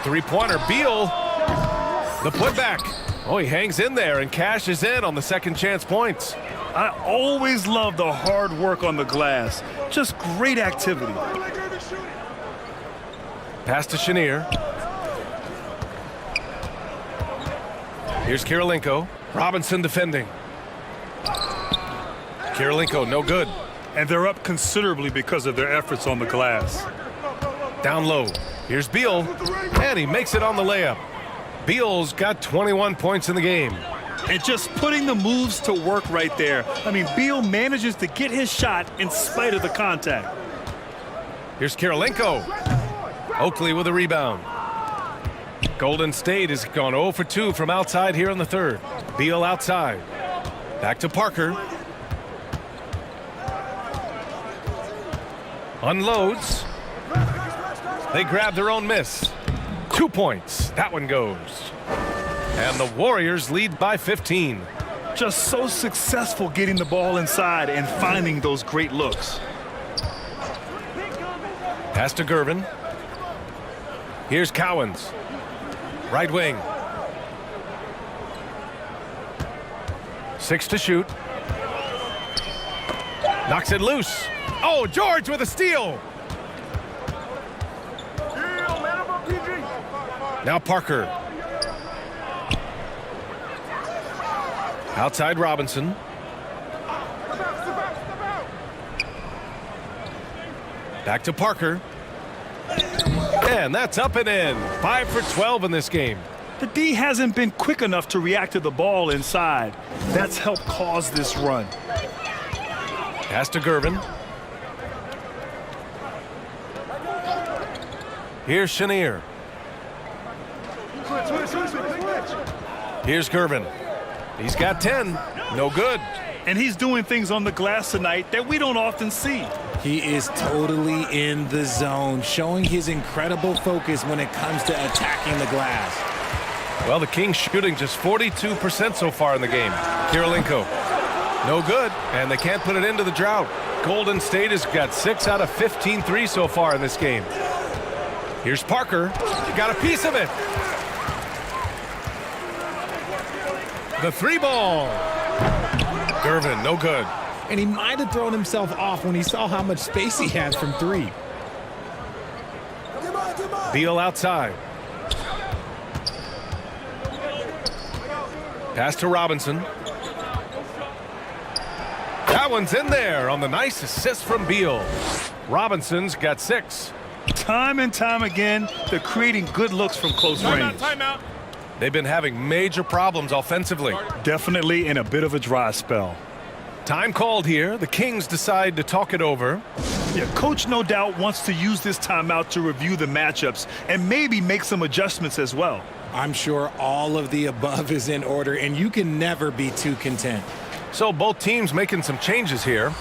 Three-pointer, Beal. The putback. Oh, he hangs in there and cashes in on the second chance points. I always love the hard work on the glass. Just great activity. Pass to Chenier. Here's Kirilenko. Robinson defending. Kirilenko, no good. And they're up considerably because of their efforts on the glass. Down low. Here's Beal. And he makes it on the layup. Beal's got 21 points in the game. And just putting the moves to work right there. I mean, Beal manages to get his shot in spite of the contact. Here's Kirilenko. Oakley with a rebound. Golden State has gone 0 for 2 from outside here in the third. Beal outside. Back to Parker. Unloads. They grab their own miss. 2 points. That one goes. And the Warriors lead by 15. Just so successful getting the ball inside and finding those great looks. Pass to Gervin. Here's Cowens. Right wing. 6 to shoot. Knocks it loose. Oh, George with a steal. Now Parker. Outside Robinson. Back to Parker. And that's up and in. 5 for 12 in this game. The D hasn't been quick enough to react to the ball inside. That's helped cause this run. Pass to Gervin. Here's Chenier. Here's Gervin. He's got 10. No good. And he's doing things on the glass tonight that we don't often see. He is totally in the zone, showing his incredible focus when it comes to attacking the glass. Well, the Kings shooting just 42% so far in the game. Kirilenko. No good, and they can't put it into the drought. Golden State has got 6 out of 15 threes so far in this game. Here's Parker. He got a piece of it. The 3-ball. Gervin, no good. And he might have thrown himself off when he saw how much space he has from 3. Beal outside. Pass to Robinson. That one's in there on the nice assist from Beal. Robinson's got 6. Time and time again, they're creating good looks from close range. Timeout. They've been having major problems offensively. Definitely in a bit of a dry spell. Time called here. The Kings decide to talk it over. Yeah, coach no doubt wants to use this timeout to review the matchups and maybe make some adjustments as well. I'm sure all of the above is in order, and you can never be too content. So both teams making some changes here.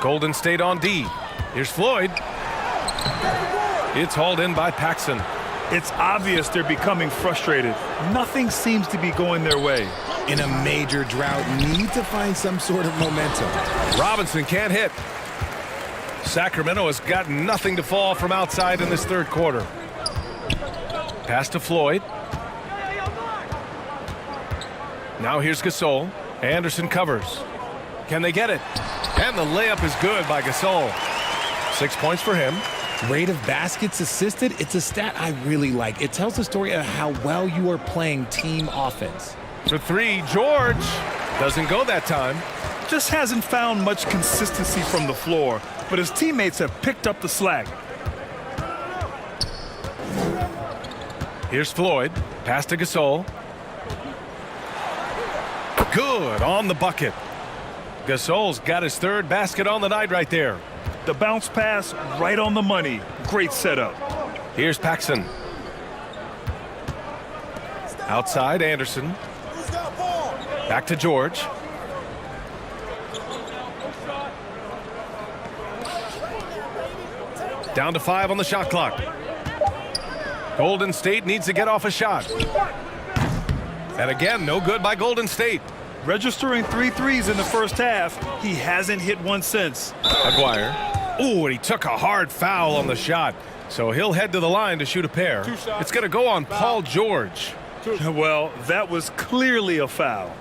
Golden State on D. Here's Floyd. It's hauled in by Paxson. It's obvious they're becoming frustrated. Nothing seems to be going their way. In a major drought, need to find some sort of momentum. Robinson can't hit. Sacramento has got nothing to fall from outside in this third quarter. Pass to Floyd. Now here's Gasol. Anderson covers. Can they get it? And the layup is good by Gasol. 6 points for him. Rate of baskets assisted, it's a stat I really like. It tells the story of how well you are playing team offense. For 3, George. Doesn't go that time. Just hasn't found much consistency from the floor, but his teammates have picked up the slack. Here's Floyd. Pass to Gasol. Good on the bucket. Gasol's got his third basket on the night right there. The bounce pass right on the money. Great setup. Here's Paxson. Outside, Anderson. Back to George. Down to 5 on the shot clock. Golden State needs to get off a shot. And again, no good by Golden State. Registering 3 threes in the first half. He hasn't hit one since. Aguirre. Ooh, and he took a hard foul on the shot. So he'll head to the line to shoot a pair. It's going to go on Paul George. Well, that was clearly a foul.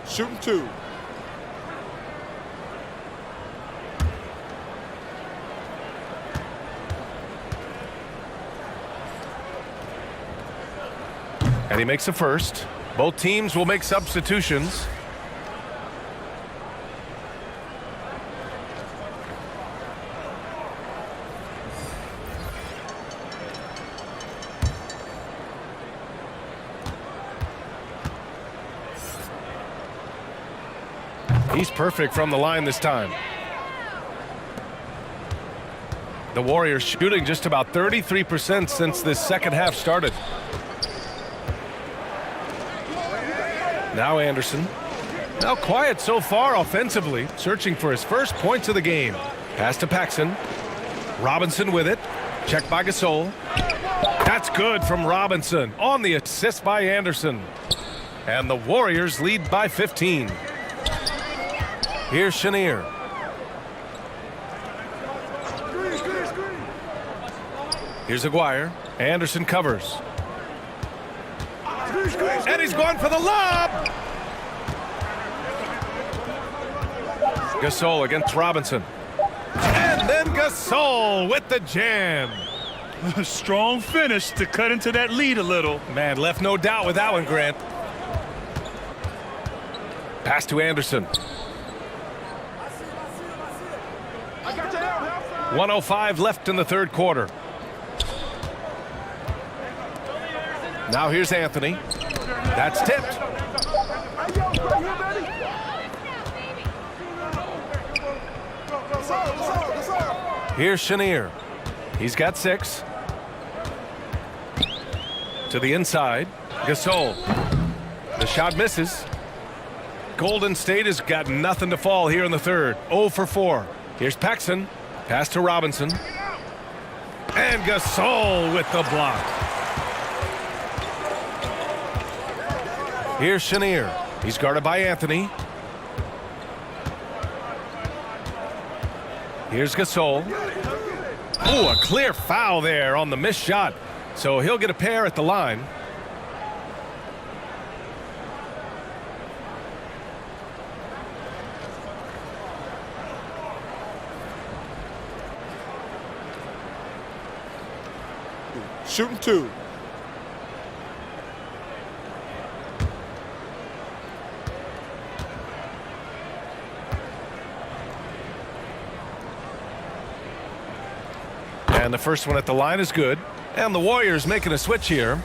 Shooting 2. And he makes a first. Both teams will make substitutions. He's perfect from the line this time. The Warriors shooting just about 33% since this second half started. Now Anderson. Now quiet so far offensively, searching for his first points of the game. Pass to Paxson. Robinson with it. Checked by Gasol. That's good from Robinson on the assist by Anderson. And the Warriors lead by 15. Here's Chenier. Here's Aguirre. Anderson covers. And he's going for the lob. Gasol against Robinson. And then Gasol with the jam. A strong finish to cut into that lead a little. Man, left no doubt with that one, Grant. Pass to Anderson. 1:05 left in the third quarter. Now here's Anthony. That's tipped. Here's Chenier. He's got 6. To the inside. Gasol. The shot misses. Golden State has got nothing to fall here in the third. 0 for 4. Here's Paxson. Pass to Robinson. And Gasol with the block. Here's Chenier. He's guarded by Anthony. Here's Gasol. Oh, a clear foul there on the missed shot. So he'll get a pair at the line. Shooting 2. And the first one at the line is good. And the Warriors making a switch here.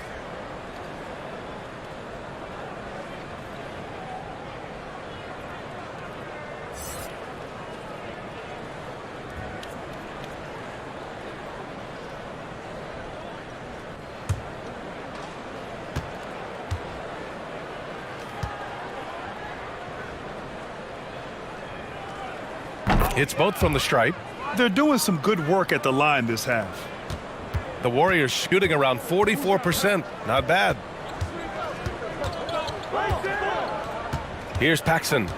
Hits both from the stripe. They're doing some good work at the line this half. The Warriors shooting around 44%. Not bad. Here's Paxson.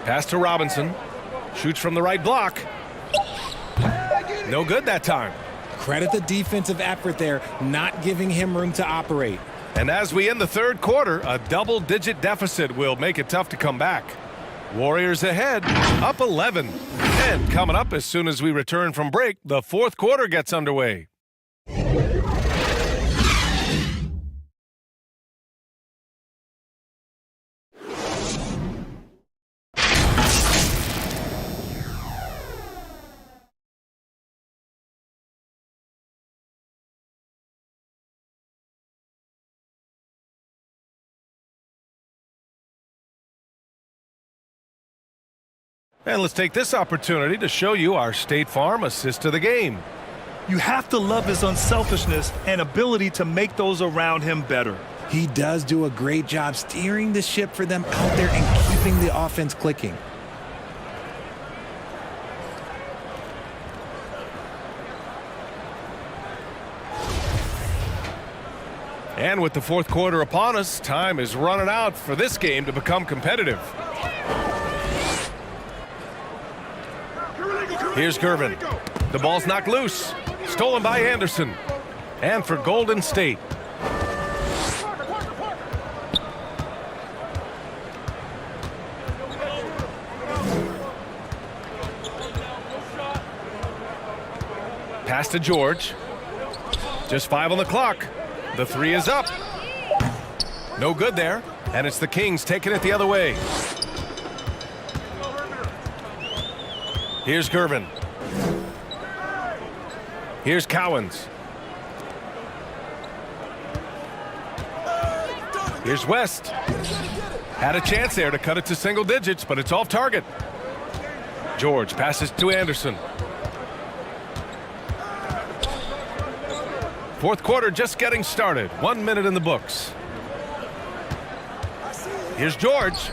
Pass to Robinson. Shoots from the right block. No good that time. Credit the defensive effort there, not giving him room to operate. And as we end the third quarter, a double-digit deficit will make it tough to come back. Warriors ahead, up 11. And coming up as soon as we return from break, the fourth quarter gets underway. And let's take this opportunity to show you our State Farm assist to the game. You have to love his unselfishness and ability to make those around him better. He does do a great job steering the ship for them out there and keeping the offense clicking. And with the fourth quarter upon us, time is running out for this game to become competitive. Here's Gervin. The ball's knocked loose. Stolen by Anderson. And for Golden State. Pass to George. Just 5 on the clock. The 3 is up. No good there. And it's the Kings taking it the other way. Here's Gervin. Here's Cowens. Here's West. Had a chance there to cut it to single digits, but it's off target. George passes to Anderson. Fourth quarter just getting started. 1 minute in the books. Here's George.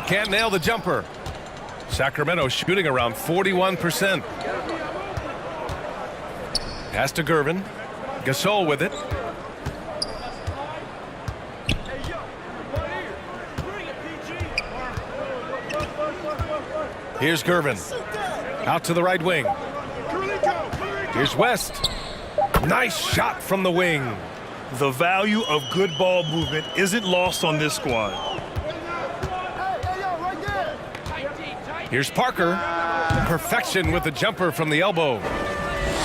Can't nail the jumper. Sacramento shooting around 41%. Pass to Gervin. Gasol with it. Here's Gervin. Out to the right wing. Here's West. Nice shot from the wing. The value of good ball movement isn't lost on this squad. Here's Parker. Perfection with the jumper from the elbow.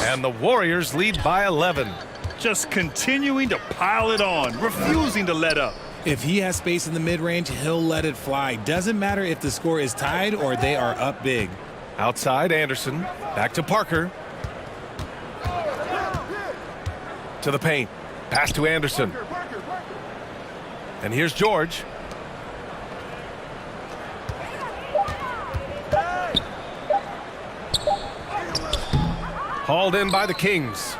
And the Warriors lead by 11. Just continuing to pile it on, refusing to let up. If he has space in the mid-range, he'll let it fly. Doesn't matter if the score is tied or they are up big. Outside, Anderson. Back to Parker. To the paint. Pass to Anderson. And here's George. Hauled in by the Kings.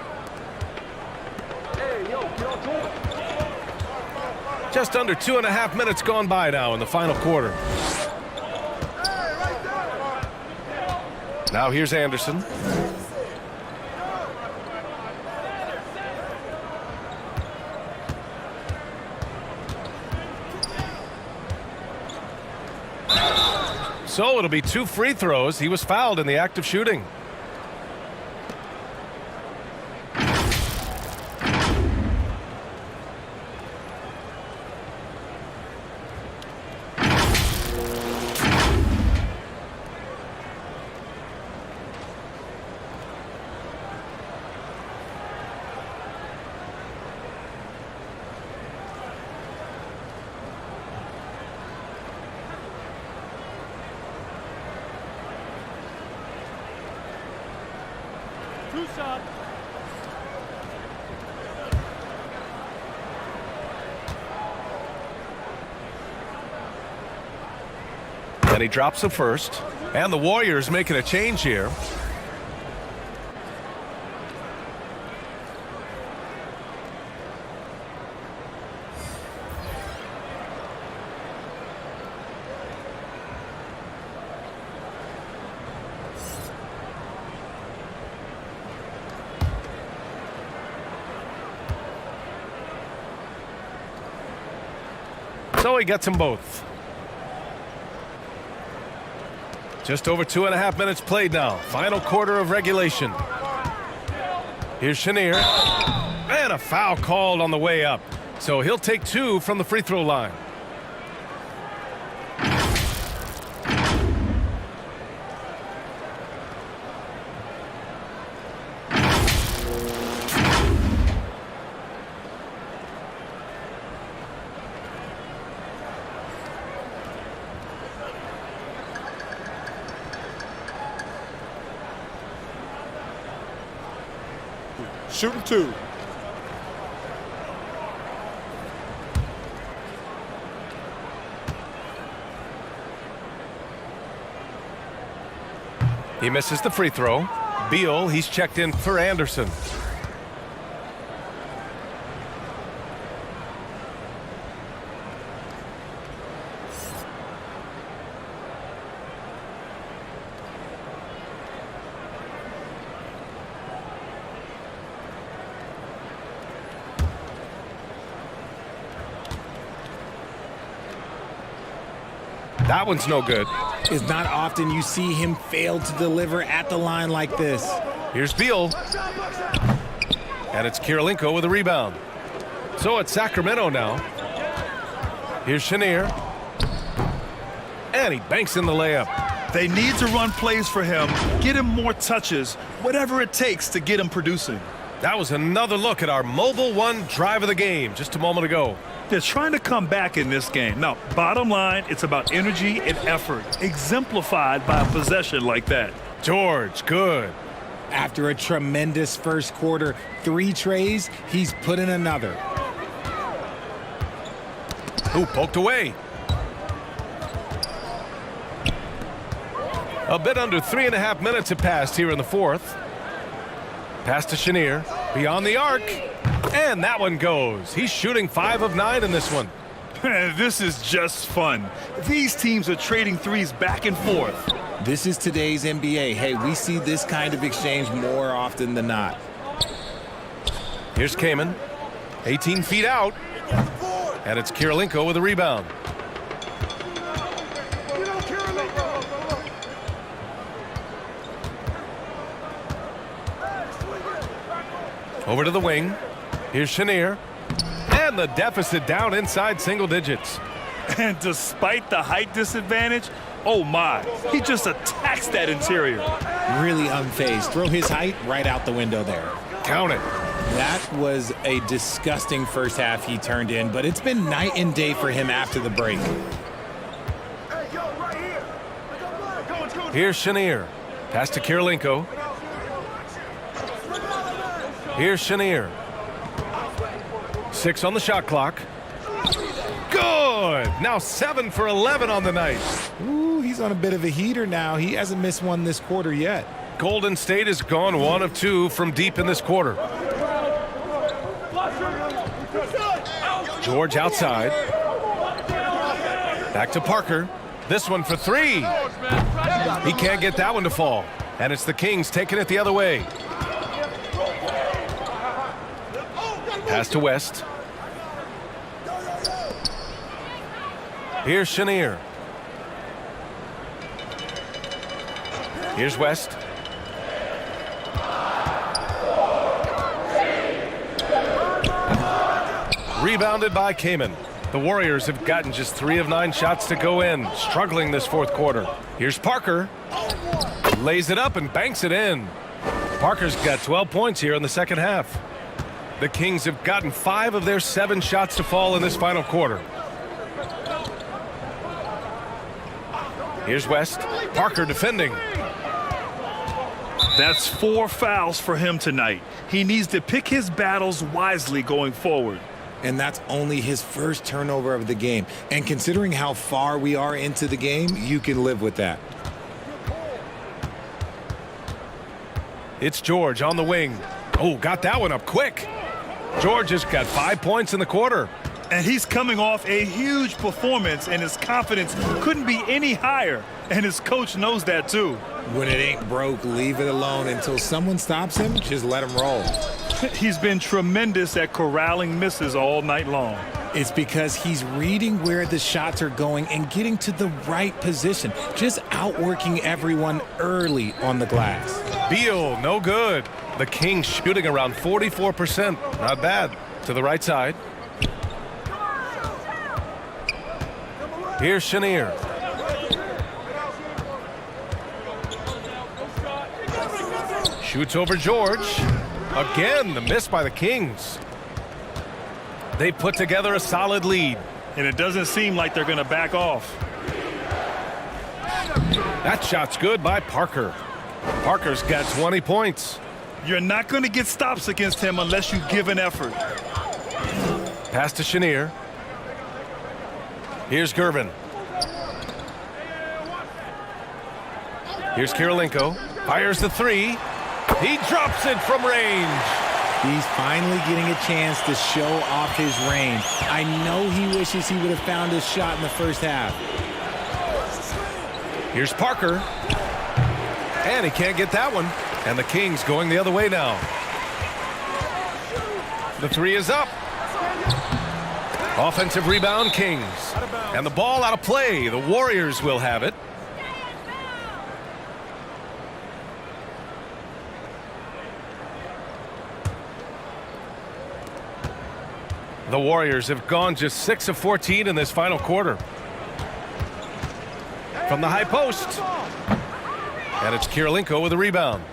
Just under 2.5 minutes gone by now in the final quarter. Now here's Anderson. So it'll be 2 free throws. He was fouled in the act of shooting. And he drops the first. And the Warriors making a change here. So he gets them both. Just over 2.5 minutes played now. Final quarter of regulation. Here's Chenier. And a foul called on the way up. So he'll take 2 from the free throw line. Shooting 2. He misses the free throw. Beal, he's checked in for Anderson. That one's no good. It's not often you see him fail to deliver at the line like this. Here's Beal. And it's Kirilenko with a rebound. So it's Sacramento now. Here's Chenier. And he banks in the layup. They need to run plays for him, get him more touches, whatever it takes to get him producing. That was another look at our Mobile One drive of the game just a moment ago. They're trying to come back in this game. Now, bottom line, it's about energy and effort, exemplified by a possession like that. George, good. After a tremendous first quarter, 3 trays, he's put in another. Ooh, poked away. A bit under 3.5 minutes have passed here in the fourth. Pass to Chenier, beyond the arc. And that one goes. He's shooting 5 of 9 in this one. This is just fun. These teams are trading threes back and forth. This is today's NBA. Hey, we see this kind of exchange more often than not. Here's Kamen. 18 feet out. And it's Kirilenko with a rebound. Over to the wing. Here's Chenier. And the deficit down inside single digits. And despite the height disadvantage, oh my, he just attacks that interior. Really unfazed. Throw his height right out the window there. Count it. That was a disgusting first half he turned in, but it's been night and day for him after the break. Here's Chenier. Pass to Kirilenko. Here's Chenier. 6 on the shot clock. Good. Now 7 for 11 on the night. Ooh, he's on a bit of a heater now. He hasn't missed one this quarter yet. Golden State has gone 1 of 2 from deep in this quarter. George outside. Back to Parker. This one for 3. He can't get that one to fall. And it's the Kings taking it the other way. Pass to West. Here's Chenier. Here's West. Rebounded by Kamen. The Warriors have gotten just 3 of 9 shots to go in, struggling this fourth quarter. Here's Parker. Lays it up and banks it in. Parker's got 12 points here in the second half. The Kings have gotten 5 of their 7 shots to fall in this final quarter. Here's West. Parker defending. That's 4 fouls for him tonight. He needs to pick his battles wisely going forward. And that's only his first turnover of the game. And considering how far we are into the game, you can live with that. It's George on the wing. Oh, got that one up quick. George has got 5 points in the quarter. And he's coming off a huge performance, and his confidence couldn't be any higher. And his coach knows that too. When it ain't broke, leave it alone until someone stops him. Just let him roll. He's been tremendous at corralling misses all night long. It's because he's reading where the shots are going and getting to the right position. Just outworking everyone early on the glass. Beal, no good. The Kings shooting around 44%. Not bad. To the right side. Here's Chenier. Shoots over George. Again, the miss by the Kings. They put together a solid lead. And it doesn't seem like they're going to back off. That shot's good by Parker. Parker's got 20 points. You're not going to get stops against him unless you give an effort. Pass to Chenier. Here's Gervin. Here's Kirilenko. Fires the three. He drops it from range. He's finally getting a chance to show off his range. I know he wishes he would have found his shot in the first half. Here's Parker. And he can't get that one. And the Kings going the other way now. The three is up. Offensive rebound, Kings. And the ball out of play. The Warriors will have it. The Warriors have gone just 6 of 14 in this final quarter. From the high post. And it's Kirilenko with a rebound.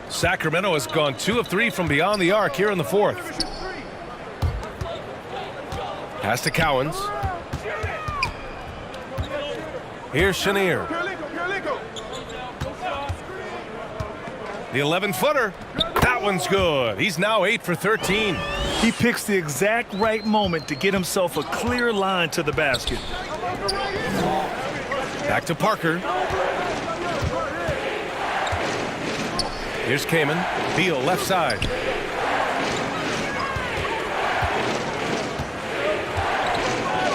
Sacramento has gone 2 of 3 from beyond the arc here in the fourth. Pass to Cowens. Here's Chenier. The 11-footer. That one's good. He's now 8 for 13. He picks the exact right moment to get himself a clear line to the basket. Back to Parker. Here's Kaman. Beal left side.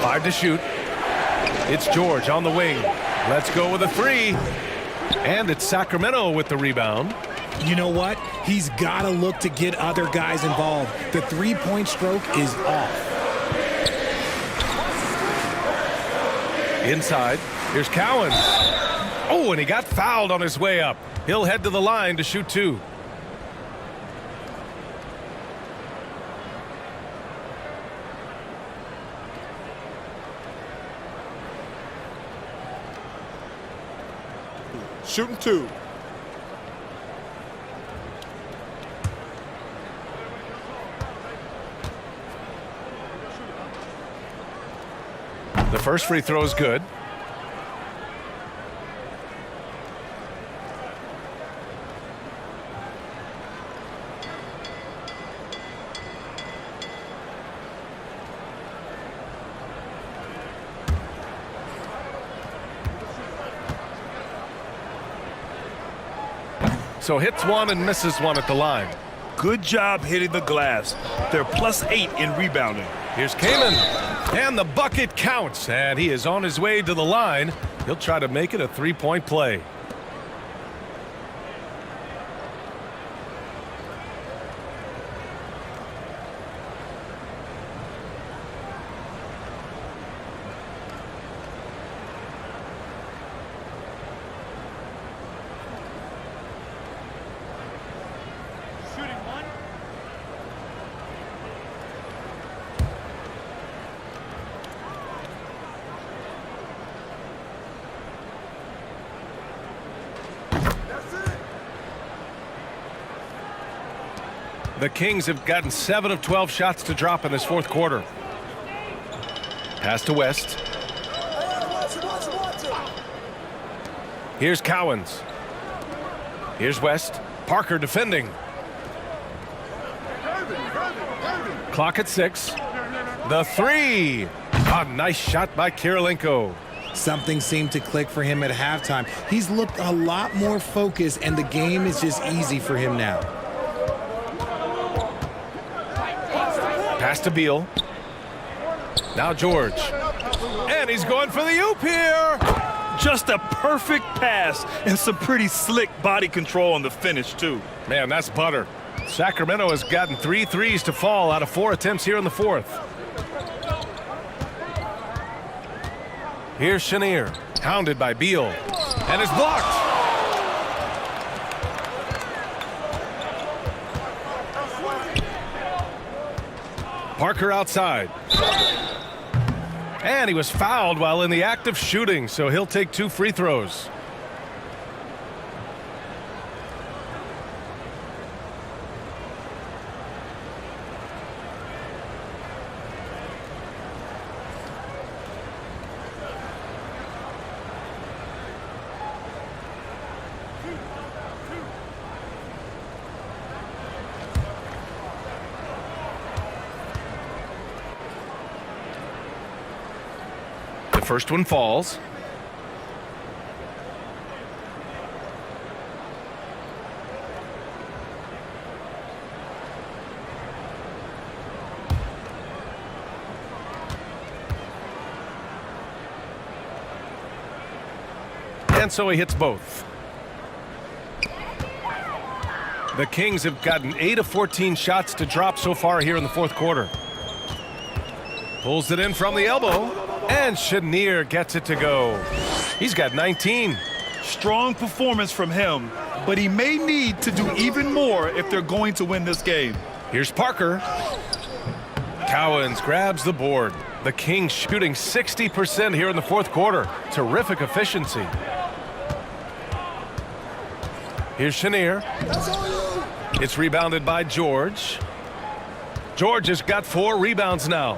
Five to shoot. It's George on the wing. Let's go with a three. And it's Sacramento with the rebound. You know what? He's got to look to get other guys involved. The three-point stroke is off. Inside, here's Cowens. Oh, and he got fouled on his way up. He'll head to the line to shoot 2. Shooting 2. The first free throw is good. So hits one and misses one at the line. Good job hitting the glass. They're +8 in rebounding. Here's Kaman. And the bucket counts. And he is on his way to the line. He'll try to make it a three-point play. The Kings have gotten 7 of 12 shots to drop in this fourth quarter. Pass to West. Here's Cowens. Here's West. Parker defending. Clock at 6. The three. A nice shot by Kirilenko. Something seemed to click for him at halftime. He's looked a lot more focused, and the game is just easy for him now. Pass to Beal. Now George. And he's going for the oop here. Just a perfect pass and some pretty slick body control on the finish, too. Man, that's butter. Sacramento has gotten 3 threes to fall out of 4 attempts here in the fourth. Here's Chenier. Hounded by Beal. And is blocked. Parker outside. And he was fouled while in the act of shooting, so he'll take 2 free throws. First one falls. and so he hits both. The Kings have gotten 8 of 14 shots to drop so far here in the fourth quarter. Pulls it in from the elbow, and Chenier gets it to go. He's got 19. Strong performance from him, but he may need to do even more if they're going to win this game. Here's Parker. Cowens grabs the board. The Kings shooting 60% here in the fourth quarter. Terrific efficiency. Here's Chenier. It's rebounded by George. George has got 4 rebounds now.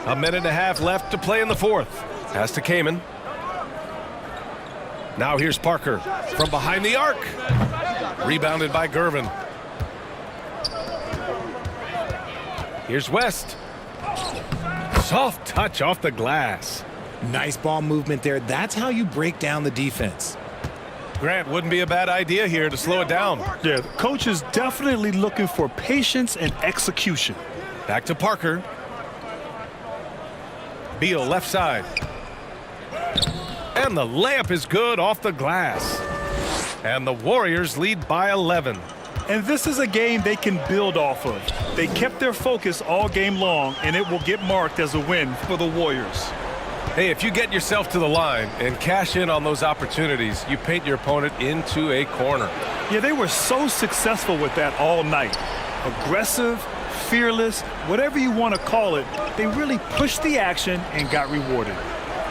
A minute and a half left to play in the fourth. Pass to Kamen. Now here's Parker from behind the arc. Rebounded by Gervin. Here's West. Soft touch off the glass. Nice ball movement there. That's how you break down the defense. Grant, wouldn't be a bad idea here to slow it down. Yeah, the coach is definitely looking for patience and execution. Back to Parker. Beal left side. And the layup is good off the glass. And the Warriors lead by 11. And this is a game they can build off of. They kept their focus all game long, and it will get marked as a win for the Warriors. Hey, if you get yourself to the line and cash in on those opportunities, you paint your opponent into a corner. Yeah, they were so successful with that all night. Aggressive, fearless, whatever you want to call it, they really pushed the action and got rewarded.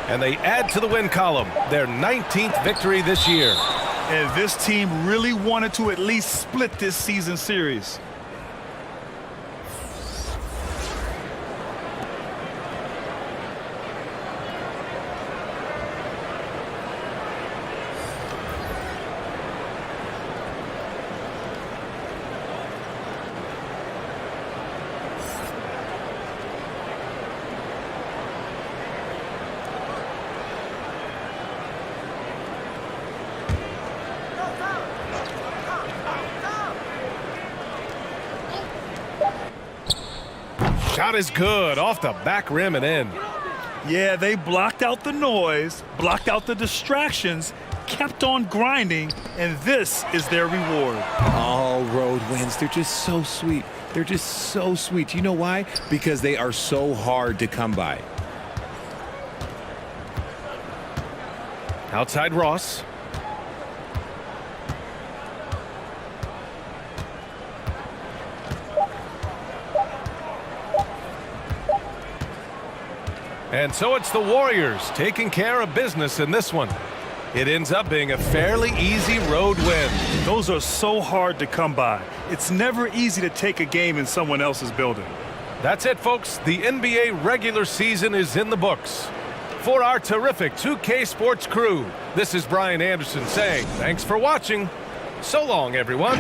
And they add to the win column, their 19th victory this year. And this team really wanted to at least split this season series. Shot is good off the back rim and in. Yeah, they blocked out the noise, blocked out the distractions, kept on grinding, and this is their reward. All road wins. They're just so sweet. They're just so sweet. You know why? Because they are so hard to come by. Outside Ross. And so it's the Warriors taking care of business in this one. It ends up being a fairly easy road win. Those are so hard to come by. It's never easy to take a game in someone else's building. That's it, folks. The NBA regular season is in the books. For our terrific 2K Sports crew, this is Brian Anderson saying thanks for watching. So long, everyone.